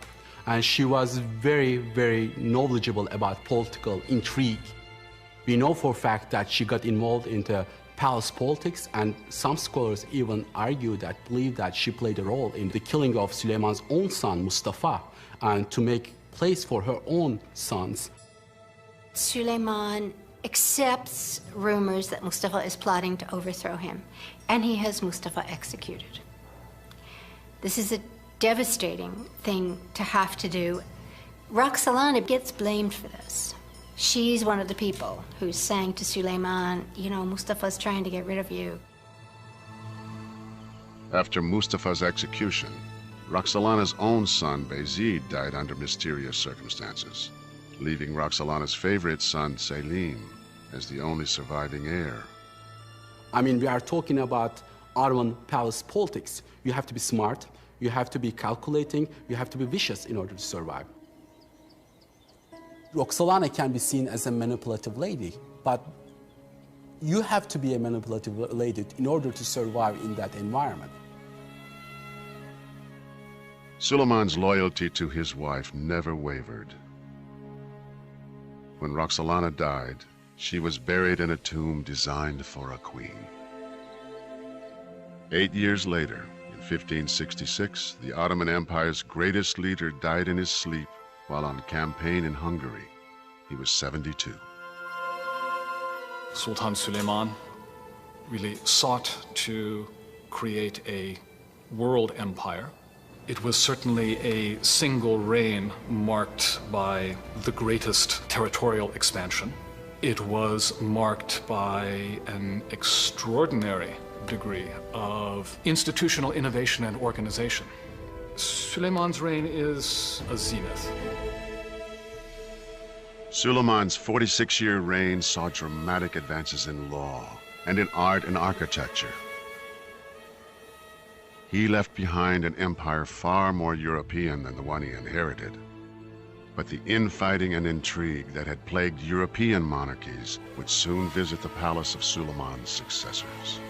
and she was very, very knowledgeable about political intrigue. We know for a fact that she got involved into palace politics, and some scholars even believe that she played a role in the killing of Süleyman's own son, Mustafa, and to make place for her own sons. Süleyman accepts rumors that Mustafa is plotting to overthrow him, and he has Mustafa executed. This is a devastating thing to have to do. Roxolana gets blamed for this. She's one of the people who's saying to Süleyman, you know, Mustafa's trying to get rid of you. After Mustafa's execution, Roxolana's own son, Bayezid, died under mysterious circumstances, leaving Roxolana's favorite son, Selim, as the only surviving heir. I mean, we are talking about Ottoman palace politics. You have to be smart, you have to be calculating, you have to be vicious in order to survive. Roxolana can be seen as a manipulative lady, but you have to be a manipulative lady in order to survive in that environment. Suleiman's loyalty to his wife never wavered. When Roxolana died, she was buried in a tomb designed for a queen. 8 years later, in 1566, the Ottoman Empire's greatest leader died in his sleep while on campaign in Hungary. He was 72. Sultan Süleyman really sought to create a world empire. It was certainly a single reign marked by the greatest territorial expansion. It was marked by an extraordinary degree of institutional innovation and organization. Süleyman's reign is a zenith. Suleiman's 46-year reign saw dramatic advances in law and in art and architecture. He left behind an empire far more European than the one he inherited. But the infighting and intrigue that had plagued European monarchies would soon visit the palace of Suleiman's successors.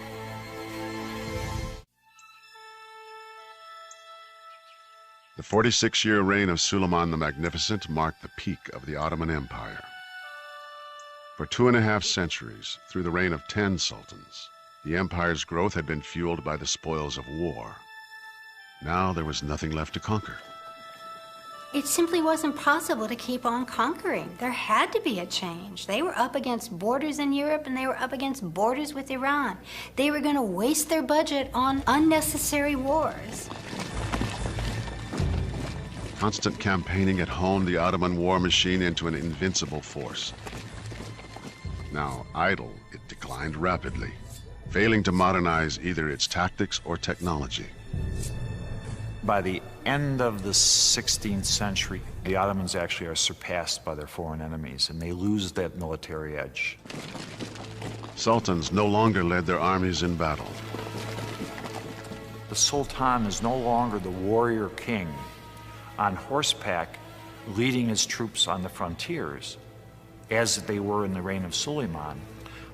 The 46-year reign of Suleiman the Magnificent marked the peak of the Ottoman Empire. For 2.5 centuries, through the reign of 10 sultans, the empire's growth had been fueled by the spoils of war. Now there was nothing left to conquer. It simply wasn't possible to keep on conquering. There had to be a change. They were up against borders in Europe, and they were up against borders with Iran. They were going to waste their budget on unnecessary wars. Constant campaigning had honed the Ottoman war machine into an invincible force. Now idle, it declined rapidly, failing to modernize either its tactics or technology. By the end of the 16th century, the Ottomans actually are surpassed by their foreign enemies, and they lose that military edge. Sultans no longer led their armies in battle. The Sultan is no longer the warrior king on horseback leading his troops on the frontiers, as they were in the reign of Suleiman.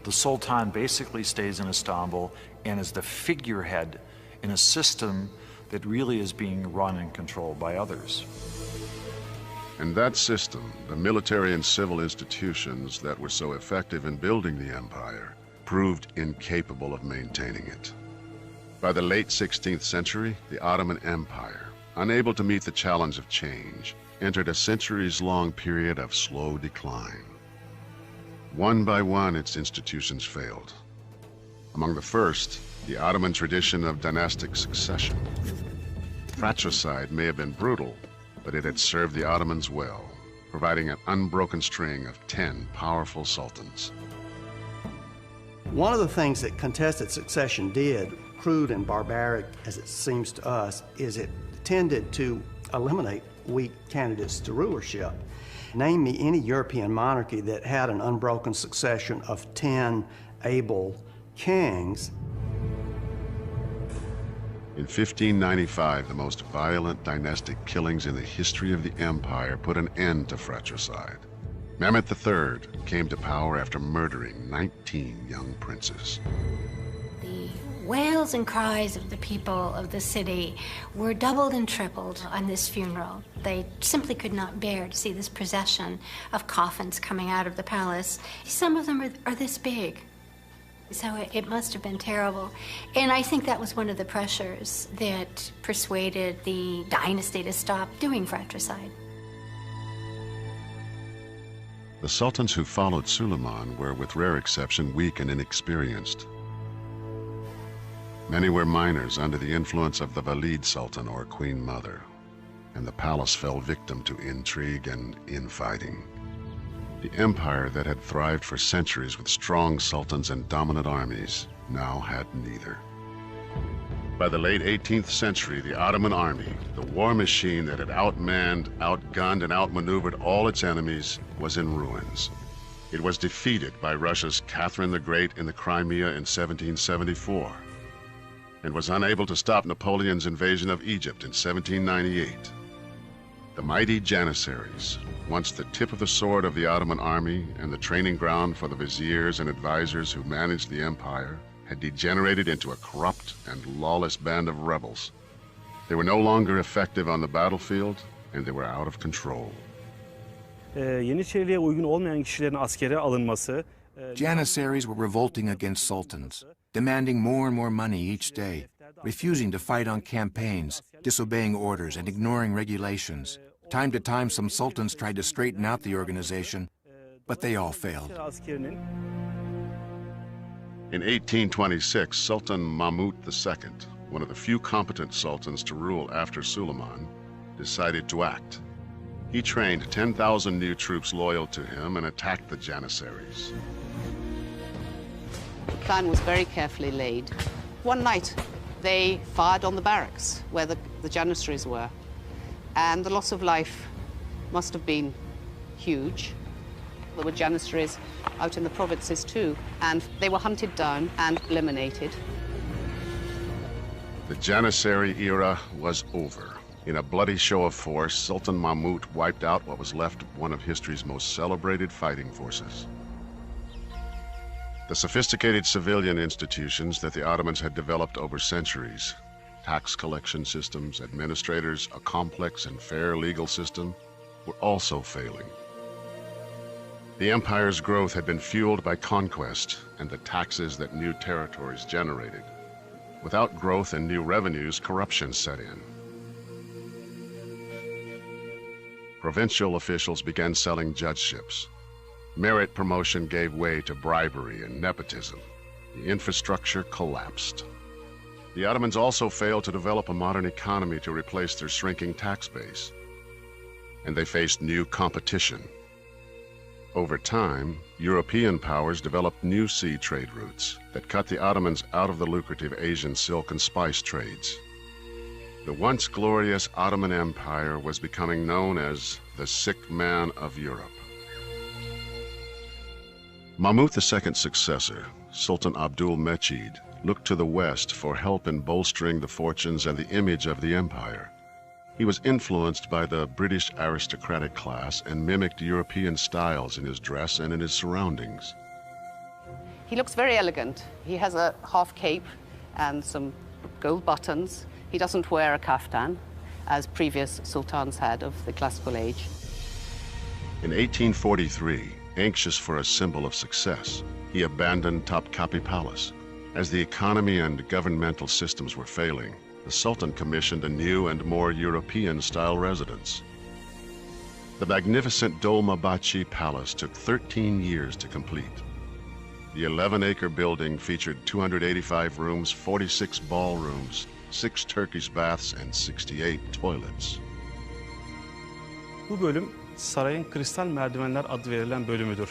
The Sultan basically stays in Istanbul and is the figurehead in a system that really is being run and controlled by others. And that system, the military and civil institutions that were so effective in building the empire, proved incapable of maintaining it. By the late 16th century, the Ottoman Empire, unable to meet the challenge of change, entered a centuries-long period of slow decline. One by one, its institutions failed. Among the first, the Ottoman tradition of dynastic succession. Fratricide may have been brutal, but it had served the Ottomans well, providing an unbroken string of 10 powerful sultans. One of the things that contested succession did, crude and barbaric as it seems to us, is it tended to eliminate weak candidates to rulership. Name me any European monarchy that had an unbroken succession of 10 able kings. In 1595, the most violent dynastic killings in the history of the empire put an end to fratricide. Mehmet III came to power after murdering 19 young princes. The wails and cries of the people of the city were doubled and tripled on this funeral. They simply could not bear to see this procession of coffins coming out of the palace. Some of them are this big. So it must have been terrible. And I think that was one of the pressures that persuaded the dynasty to stop doing fratricide. The sultans who followed Suleiman were, with rare exception, weak and inexperienced. Many were minors under the influence of the Valid Sultan or Queen Mother, and the palace fell victim to intrigue and infighting. The empire that had thrived for centuries with strong sultans and dominant armies now had neither. By the late 18th century, the Ottoman army, the war machine that had outmanned, outgunned, and outmaneuvered all its enemies, was in ruins. It was defeated by Russia's Catherine the Great in the Crimea in 1774, and was unable to stop Napoleon's invasion of Egypt in 1798. The mighty Janissaries, once the tip of the sword of the Ottoman army and the training ground for the viziers and advisors who managed the empire, had degenerated into a corrupt and lawless band of rebels. They were no longer effective on the battlefield, and they were out of control. Yeniçeriliğe uygun olmayan kişilerin askere alınması. Janissaries were revolting against sultans, demanding more and more money each day, refusing to fight on campaigns, disobeying orders, and ignoring regulations. Time to time, some sultans tried to straighten out the organization, but they all failed. In 1826, Sultan Mahmud II, one of the few competent sultans to rule after Suleiman, decided to act. He trained 10,000 new troops loyal to him and attacked the Janissaries. The plan was very carefully laid. One night, they fired on the barracks where the Janissaries were, and the loss of life must have been huge. There were Janissaries out in the provinces too, and they were hunted down and eliminated. The Janissary era was over. In a bloody show of force, Sultan Mahmud wiped out what was left of one of history's most celebrated fighting forces. The sophisticated civilian institutions that the Ottomans had developed over centuries, tax collection systems, administrators, a complex and fair legal system, were also failing. The empire's growth had been fueled by conquest and the taxes that new territories generated. Without growth and new revenues, corruption set in. Provincial officials began selling judgeships. Merit promotion gave way to bribery and nepotism. The infrastructure collapsed. The Ottomans also failed to develop a modern economy to replace their shrinking tax base. And they faced new competition. Over time, European powers developed new sea trade routes that cut the Ottomans out of the lucrative Asian silk and spice trades. The once glorious Ottoman Empire was becoming known as the sick man of Europe. Mahmud II's successor, Sultan Abdul Mechid, looked to the West for help in bolstering the fortunes and the image of the empire. He was influenced by the British aristocratic class and mimicked European styles in his dress and in his surroundings. He looks very elegant. He has a half cape and some gold buttons. He doesn't wear a kaftan, as previous sultans had of the classical age. In 1843, anxious for a symbol of success, he abandoned Topkapi Palace. As the economy and governmental systems were failing, the Sultan commissioned a new and more European-style residence. The magnificent Dolmabahce Palace took 13 years to complete. The 11-acre building featured 285 rooms, 46 ballrooms, 6 Turkish baths, and 68 toilets. Bu bölüm sarayın kristal merdivenler adı verilen bölümüdür.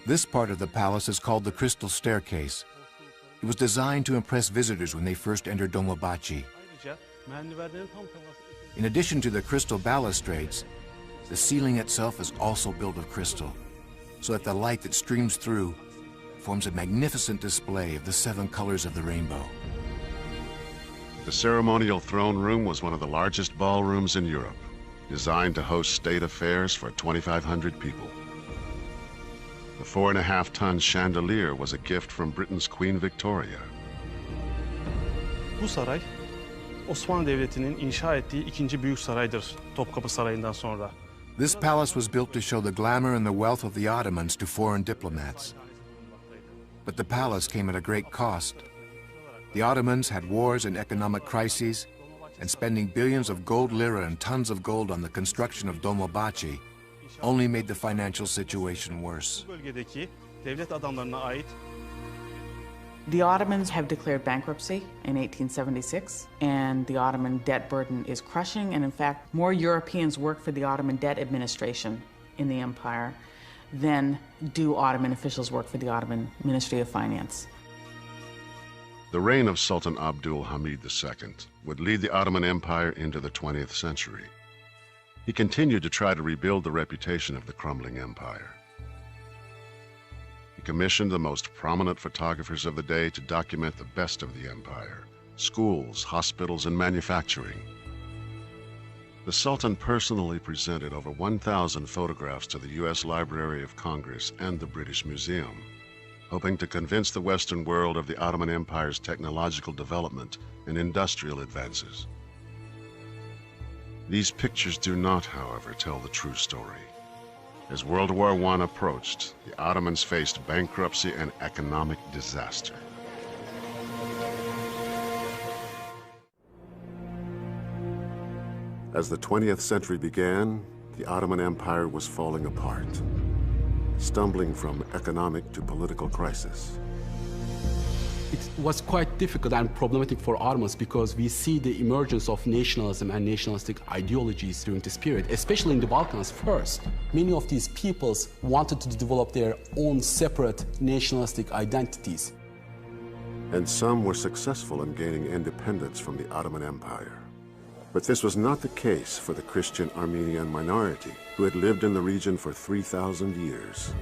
This part of the palace is called the Crystal Staircase. It was designed to impress visitors when they first entered Dolmabahce. In addition to the crystal balustrades, the ceiling itself is also built of crystal, so that the light that streams through forms a magnificent display of the 7 colors of the rainbow. The ceremonial throne room was one of the largest ballrooms in Europe, designed to host state affairs for 2,500 people. The 4.5-ton chandelier was a gift from Britain's Queen Victoria. Bu saray, Osmanlı Devleti'nin inşa ettiği ikinci büyük saraydır, Topkapı Sarayı'ndan sonra. This palace was built to show the glamour and the wealth of the Ottomans to foreign diplomats. But the palace came at a great cost. The Ottomans had wars and economic crises, and spending billions of gold lira and tons of gold on the construction of Dolmabahce only made the financial situation worse. Bu bölgedeki devlet adamlarına ait The Ottomans have declared bankruptcy in 1876, and the Ottoman debt burden is crushing, and in fact, more Europeans work for the Ottoman debt administration in the empire than do Ottoman officials work for the Ottoman Ministry of Finance. The reign of Sultan Abdul Hamid II would lead the Ottoman Empire into the 20th century. He continued to try to rebuild the reputation of the crumbling empire. He commissioned the most prominent photographers of the day to document the best of the empire: schools, hospitals, and manufacturing. The Sultan personally presented over 1,000 photographs to the U.S. Library of Congress and the British Museum, hoping to convince the Western world of the Ottoman Empire's technological development and industrial advances. These pictures do not, however, tell the true story. As World War I approached, the Ottomans faced bankruptcy and economic disaster. As the 20th century began, the Ottoman Empire was falling apart, stumbling from economic to political crisis. It was quite difficult and problematic for Ottomans because we see the emergence of nationalism and nationalistic ideologies during this period, especially in the Balkans first. Many of these peoples wanted to develop their own separate nationalistic identities. And some were successful in gaining independence from the Ottoman Empire. But this was not the case for the Christian Armenian minority, who had lived in the region for 3,000 years.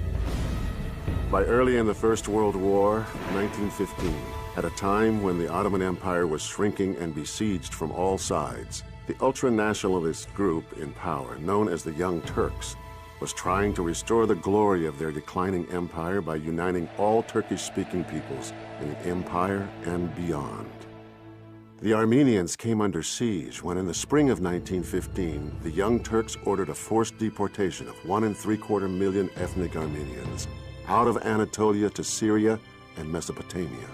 By early in the First World War, 1915, at a time when the Ottoman Empire was shrinking and besieged from all sides, the ultra-nationalist group in power, known as the Young Turks, was trying to restore the glory of their declining empire by uniting all Turkish-speaking peoples in the empire and beyond. The Armenians came under siege when, in the spring of 1915, the Young Turks ordered a forced deportation of 1.75 million ethnic Armenians out of Anatolia to Syria and Mesopotamia.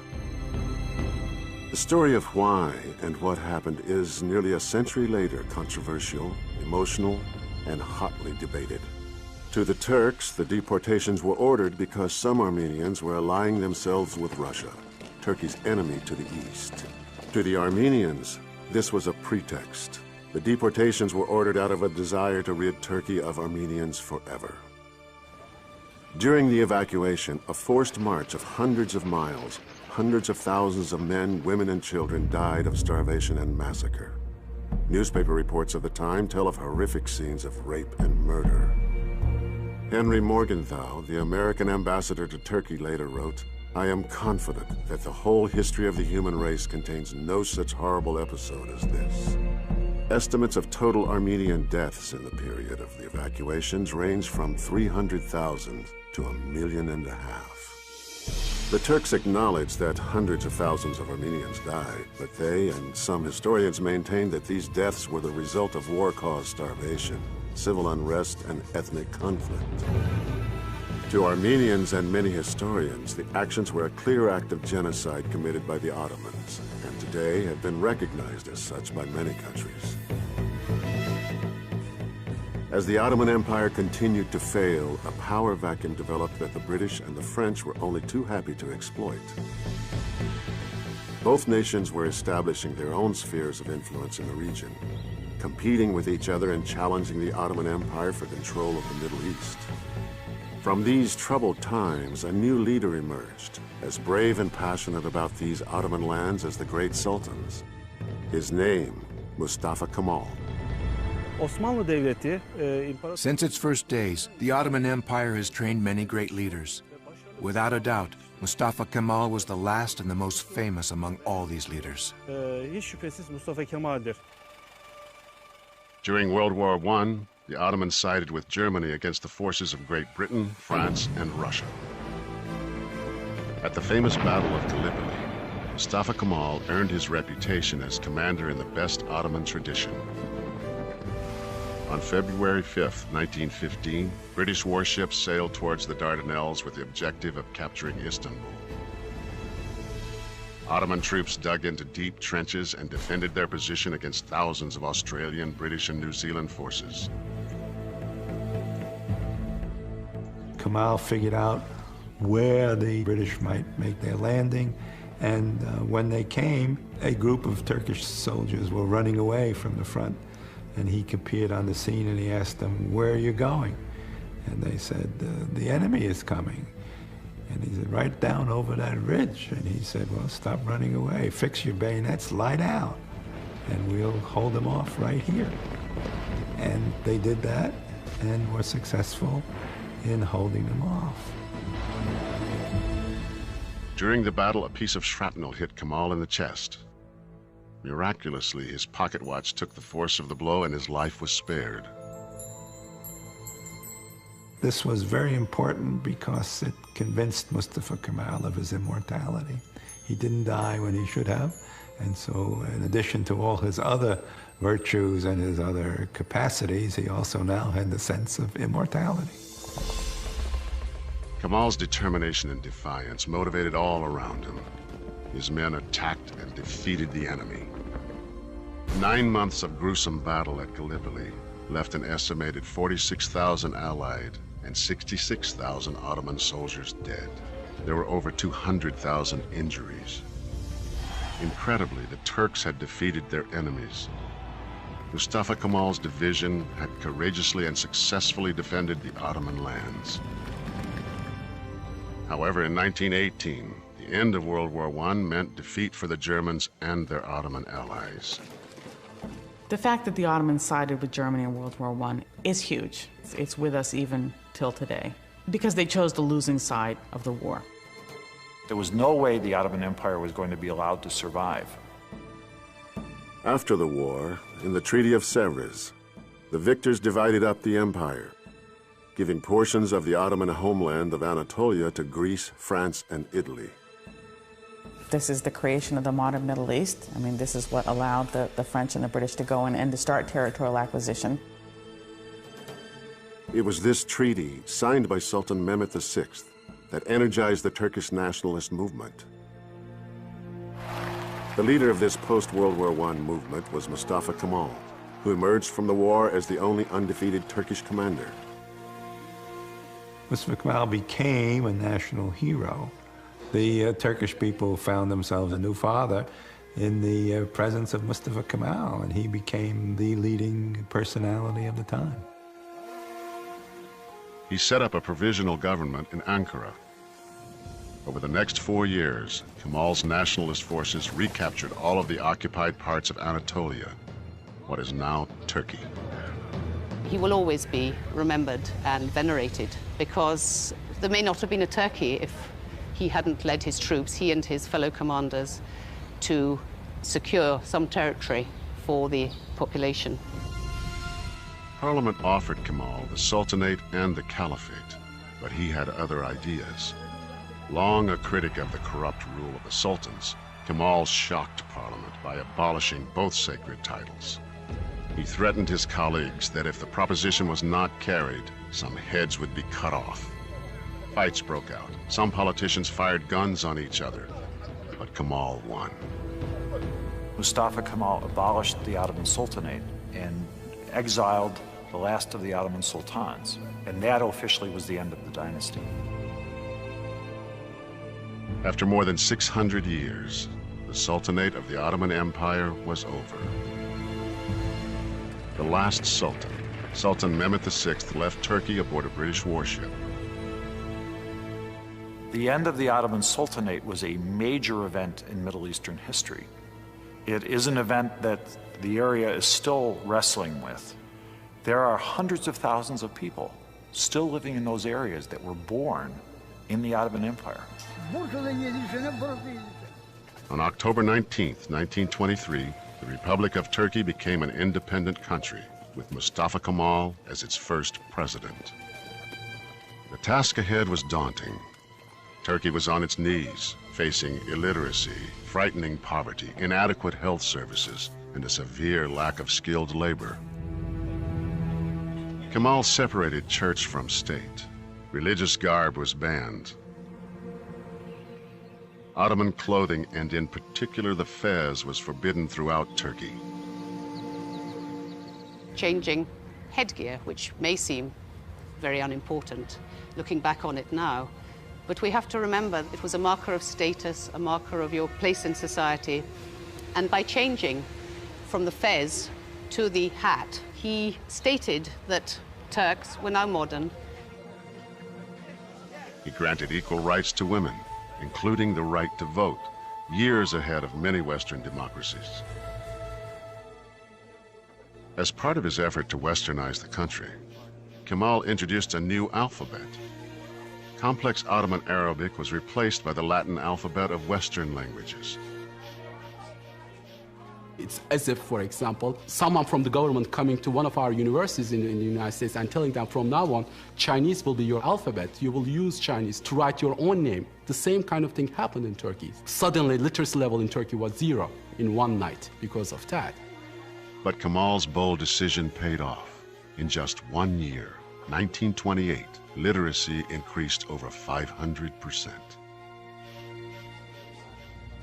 The story of why and what happened is, nearly a century later, controversial, emotional, and hotly debated. To the Turks, the deportations were ordered because some Armenians were allying themselves with Russia, Turkey's enemy to the east. To the Armenians, this was a pretext. The deportations were ordered out of a desire to rid Turkey of Armenians forever. During the evacuation, a forced march of hundreds of miles, hundreds of thousands of men, women, and children died of starvation and massacre. Newspaper reports of the time tell of horrific scenes of rape and murder. Henry Morgenthau, the American ambassador to Turkey, later wrote, "I am confident that the whole history of the human race contains no such horrible episode as this." Estimates of total Armenian deaths in the period of the evacuations range from 300,000 to 1.5 million. The Turks acknowledge that hundreds of thousands of Armenians died, but they and some historians maintain that these deaths were the result of war-caused starvation, civil unrest, and ethnic conflict. To Armenians and many historians, the actions were a clear act of genocide committed by the Ottomans, and today have been recognized as such by many countries. As the Ottoman Empire continued to fail, a power vacuum developed that the British and the French were only too happy to exploit. Both nations were establishing their own spheres of influence in the region, competing with each other and challenging the Ottoman Empire for control of the Middle East. From these troubled times, a new leader emerged, as brave and passionate about these Ottoman lands as the great sultans. His name, Mustafa Kemal. Osmanlı Devleti, Since its first days, the Ottoman Empire has trained many great leaders. Without a doubt, Mustafa Kemal was the last and the most famous among all these leaders. Hiç şüphesiz Mustafa Kemal'dir. During World War I, the Ottomans sided with Germany against the forces of Great Britain, France, and Russia. At the famous Battle of Gallipoli, Mustafa Kemal earned his reputation as commander in the best Ottoman tradition. On February 5, 1915, British warships sailed towards the Dardanelles with the objective of capturing Istanbul. Ottoman troops dug into deep trenches and defended their position against thousands of Australian, British, and New Zealand forces. Kemal figured out where the British might make their landing, and when they came, a group of Turkish soldiers were running away from the front. And he appeared on the scene and he asked them, "Where are you going?" And they said, "The enemy is coming." And he said, "Right down over that ridge." And he said, "Well, stop running away. Fix your bayonets, lie down, and we'll hold them off right here." And they did that and were successful in holding them off. During the battle, a piece of shrapnel hit Kemal in the chest. Miraculously, his pocket watch took the force of the blow and his life was spared. This was very important because it convinced Mustafa Kemal of his immortality. He didn't die when he should have, and so in addition to all his other virtues and his other capacities, he also now had the sense of immortality. Kemal's determination and defiance motivated all around him. His men attacked and defeated the enemy. 9 months of gruesome battle at Gallipoli left an estimated 46,000 Allied and 66,000 Ottoman soldiers dead. There were over 200,000 injuries. Incredibly, the Turks had defeated their enemies. Mustafa Kemal's division had courageously and successfully defended the Ottoman lands. However, in 1918, the end of World War I meant defeat for the Germans and their Ottoman allies. The fact that the Ottomans sided with Germany in World War I is huge. It's with us even till today, because they chose the losing side of the war. There was no way the Ottoman Empire was going to be allowed to survive. After the war, in the Treaty of Sèvres, the victors divided up the empire, giving portions of the Ottoman homeland of Anatolia to Greece, France, and Italy. This is the creation of the modern Middle East. I mean, this is what allowed the French and the British to go in and to start territorial acquisition. It was this treaty, signed by Sultan Mehmet VI, that energized the Turkish nationalist movement. The leader of this post-World War I movement was Mustafa Kemal, who emerged from the war as the only undefeated Turkish commander. Mustafa Kemal became a national hero. The Turkish people found themselves a new father in the presence of Mustafa Kemal, and he became the leading personality of the time. He set up a provisional government in Ankara. Over the next 4 years, Kemal's nationalist forces recaptured all of the occupied parts of Anatolia, what is now Turkey. He will always be remembered and venerated because there may not have been a Turkey if he hadn't led his troops, he and his fellow commanders, to secure some territory for the population. Parliament offered Kemal the Sultanate and the Caliphate, but he had other ideas. Long a critic of the corrupt rule of the sultans, Kemal shocked Parliament by abolishing both sacred titles. He threatened his colleagues that if the proposition was not carried, some heads would be cut off. Fights broke out. Some politicians fired guns on each other, but Kemal won. Mustafa Kemal abolished the Ottoman Sultanate and exiled the last of the Ottoman sultans, and that officially was the end of the dynasty. After more than 600 years, the Sultanate of the Ottoman Empire was over. The last Sultan, Sultan Mehmet VI, left Turkey aboard a British warship. The end of the Ottoman Sultanate was a major event in Middle Eastern history. It is an event that the area is still wrestling with. There are hundreds of thousands of people still living in those areas that were born in the Ottoman Empire. On October 19th, 1923, the Republic of Turkey became an independent country, with Mustafa Kemal as its first president. The task ahead was daunting. Turkey was on its knees, facing illiteracy, frightening poverty, inadequate health services, and a severe lack of skilled labor. Kemal separated church from state. Religious garb was banned. Ottoman clothing, and in particular the fez, was forbidden throughout Turkey. Changing headgear, which may seem very unimportant, looking back on it now. But we have to remember it was a marker of status, a marker of your place in society. And by changing from the fez to the hat, he stated that Turks were now modern. He granted equal rights to women, including the right to vote, years ahead of many Western democracies. As part of his effort to westernize the country, Kemal introduced a new alphabet. Complex Ottoman Arabic was replaced by the Latin alphabet of Western languages. It's as if, for example, someone from the government coming to one of our universities in the United States and telling them from now on, Chinese will be your alphabet. You will use Chinese to write your own name. The same kind of thing happened in Turkey. Suddenly, literacy level in Turkey was 0 in one night because of that. But Kemal's bold decision paid off. In just 1 year, 1928, literacy increased over 500%.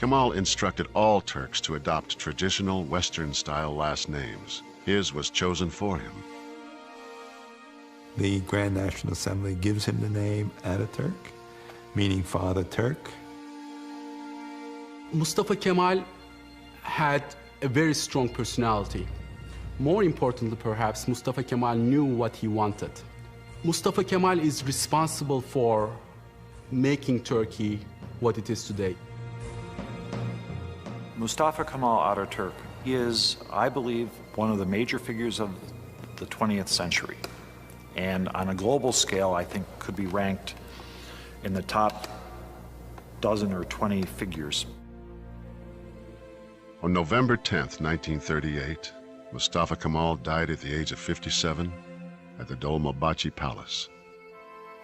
Kemal instructed all Turks to adopt traditional Western-style last names. His was chosen for him. The Grand National Assembly gives him the name Ataturk, meaning Father Turk. Mustafa Kemal had a very strong personality. More importantly, perhaps, Mustafa Kemal knew what he wanted. Mustafa Kemal is responsible for making Turkey what it is today. Mustafa Kemal Ataturk is, I believe, one of the major figures of the 20th century. And on a global scale, I think could be ranked in the top dozen or 20 figures. On November 10th, 1938, Mustafa Kemal died at the age of 57 at the Dolmabahce Palace.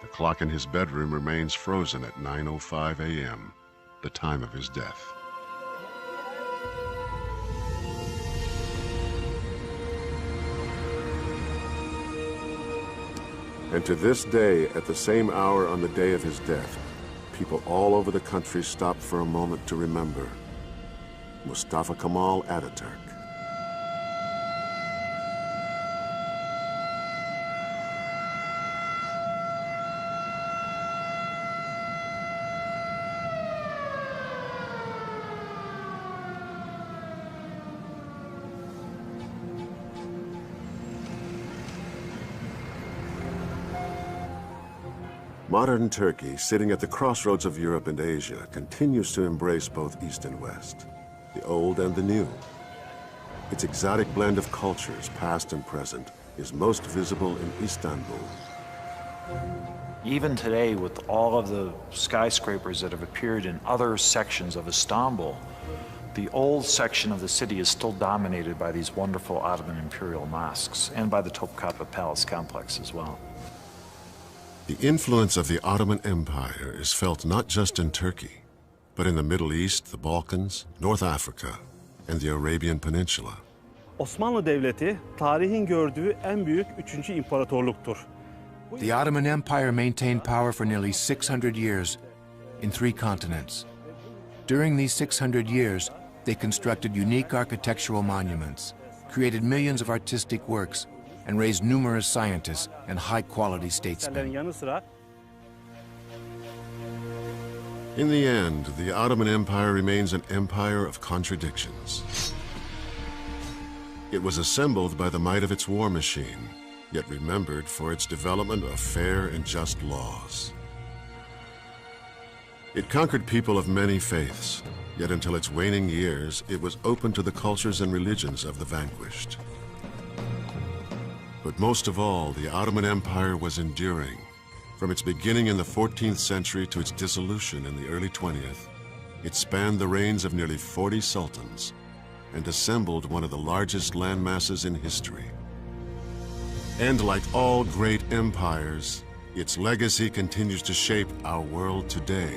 The clock in his bedroom remains frozen at 9:05 a.m., the time of his death. And to this day, at the same hour on the day of his death, people all over the country stop for a moment to remember Mustafa Kemal Ataturk. Modern Turkey, sitting at the crossroads of Europe and Asia, continues to embrace both East and West, the old and the new. Its exotic blend of cultures, past and present, is most visible in Istanbul. Even today, with all of the skyscrapers that have appeared in other sections of Istanbul, the old section of the city is still dominated by these wonderful Ottoman imperial mosques and by the Topkapı Palace complex as well. The influence of the Ottoman Empire is felt not just in Turkey, but in the Middle East, the Balkans, North Africa, and the Arabian Peninsula. Osmanlı Devleti, tarihin gördüğü en büyük 3. imparatorluktur. The Ottoman Empire maintained power for nearly 600 years in 3 continents. During these 600 years, they constructed unique architectural monuments, created millions of artistic works, and raised numerous scientists and high-quality statesmen. yanı sıra In the end, the Ottoman Empire remains an empire of contradictions. It was assembled by the might of its war machine, yet remembered for its development of fair and just laws. It conquered people of many faiths, yet until its waning years, it was open to the cultures and religions of the vanquished. But most of all, the Ottoman Empire was enduring. From its beginning in the 14th century to its dissolution in the early 20th, it spanned the reigns of nearly 40 sultans and assembled one of the largest landmasses in history. And like all great empires, its legacy continues to shape our world today.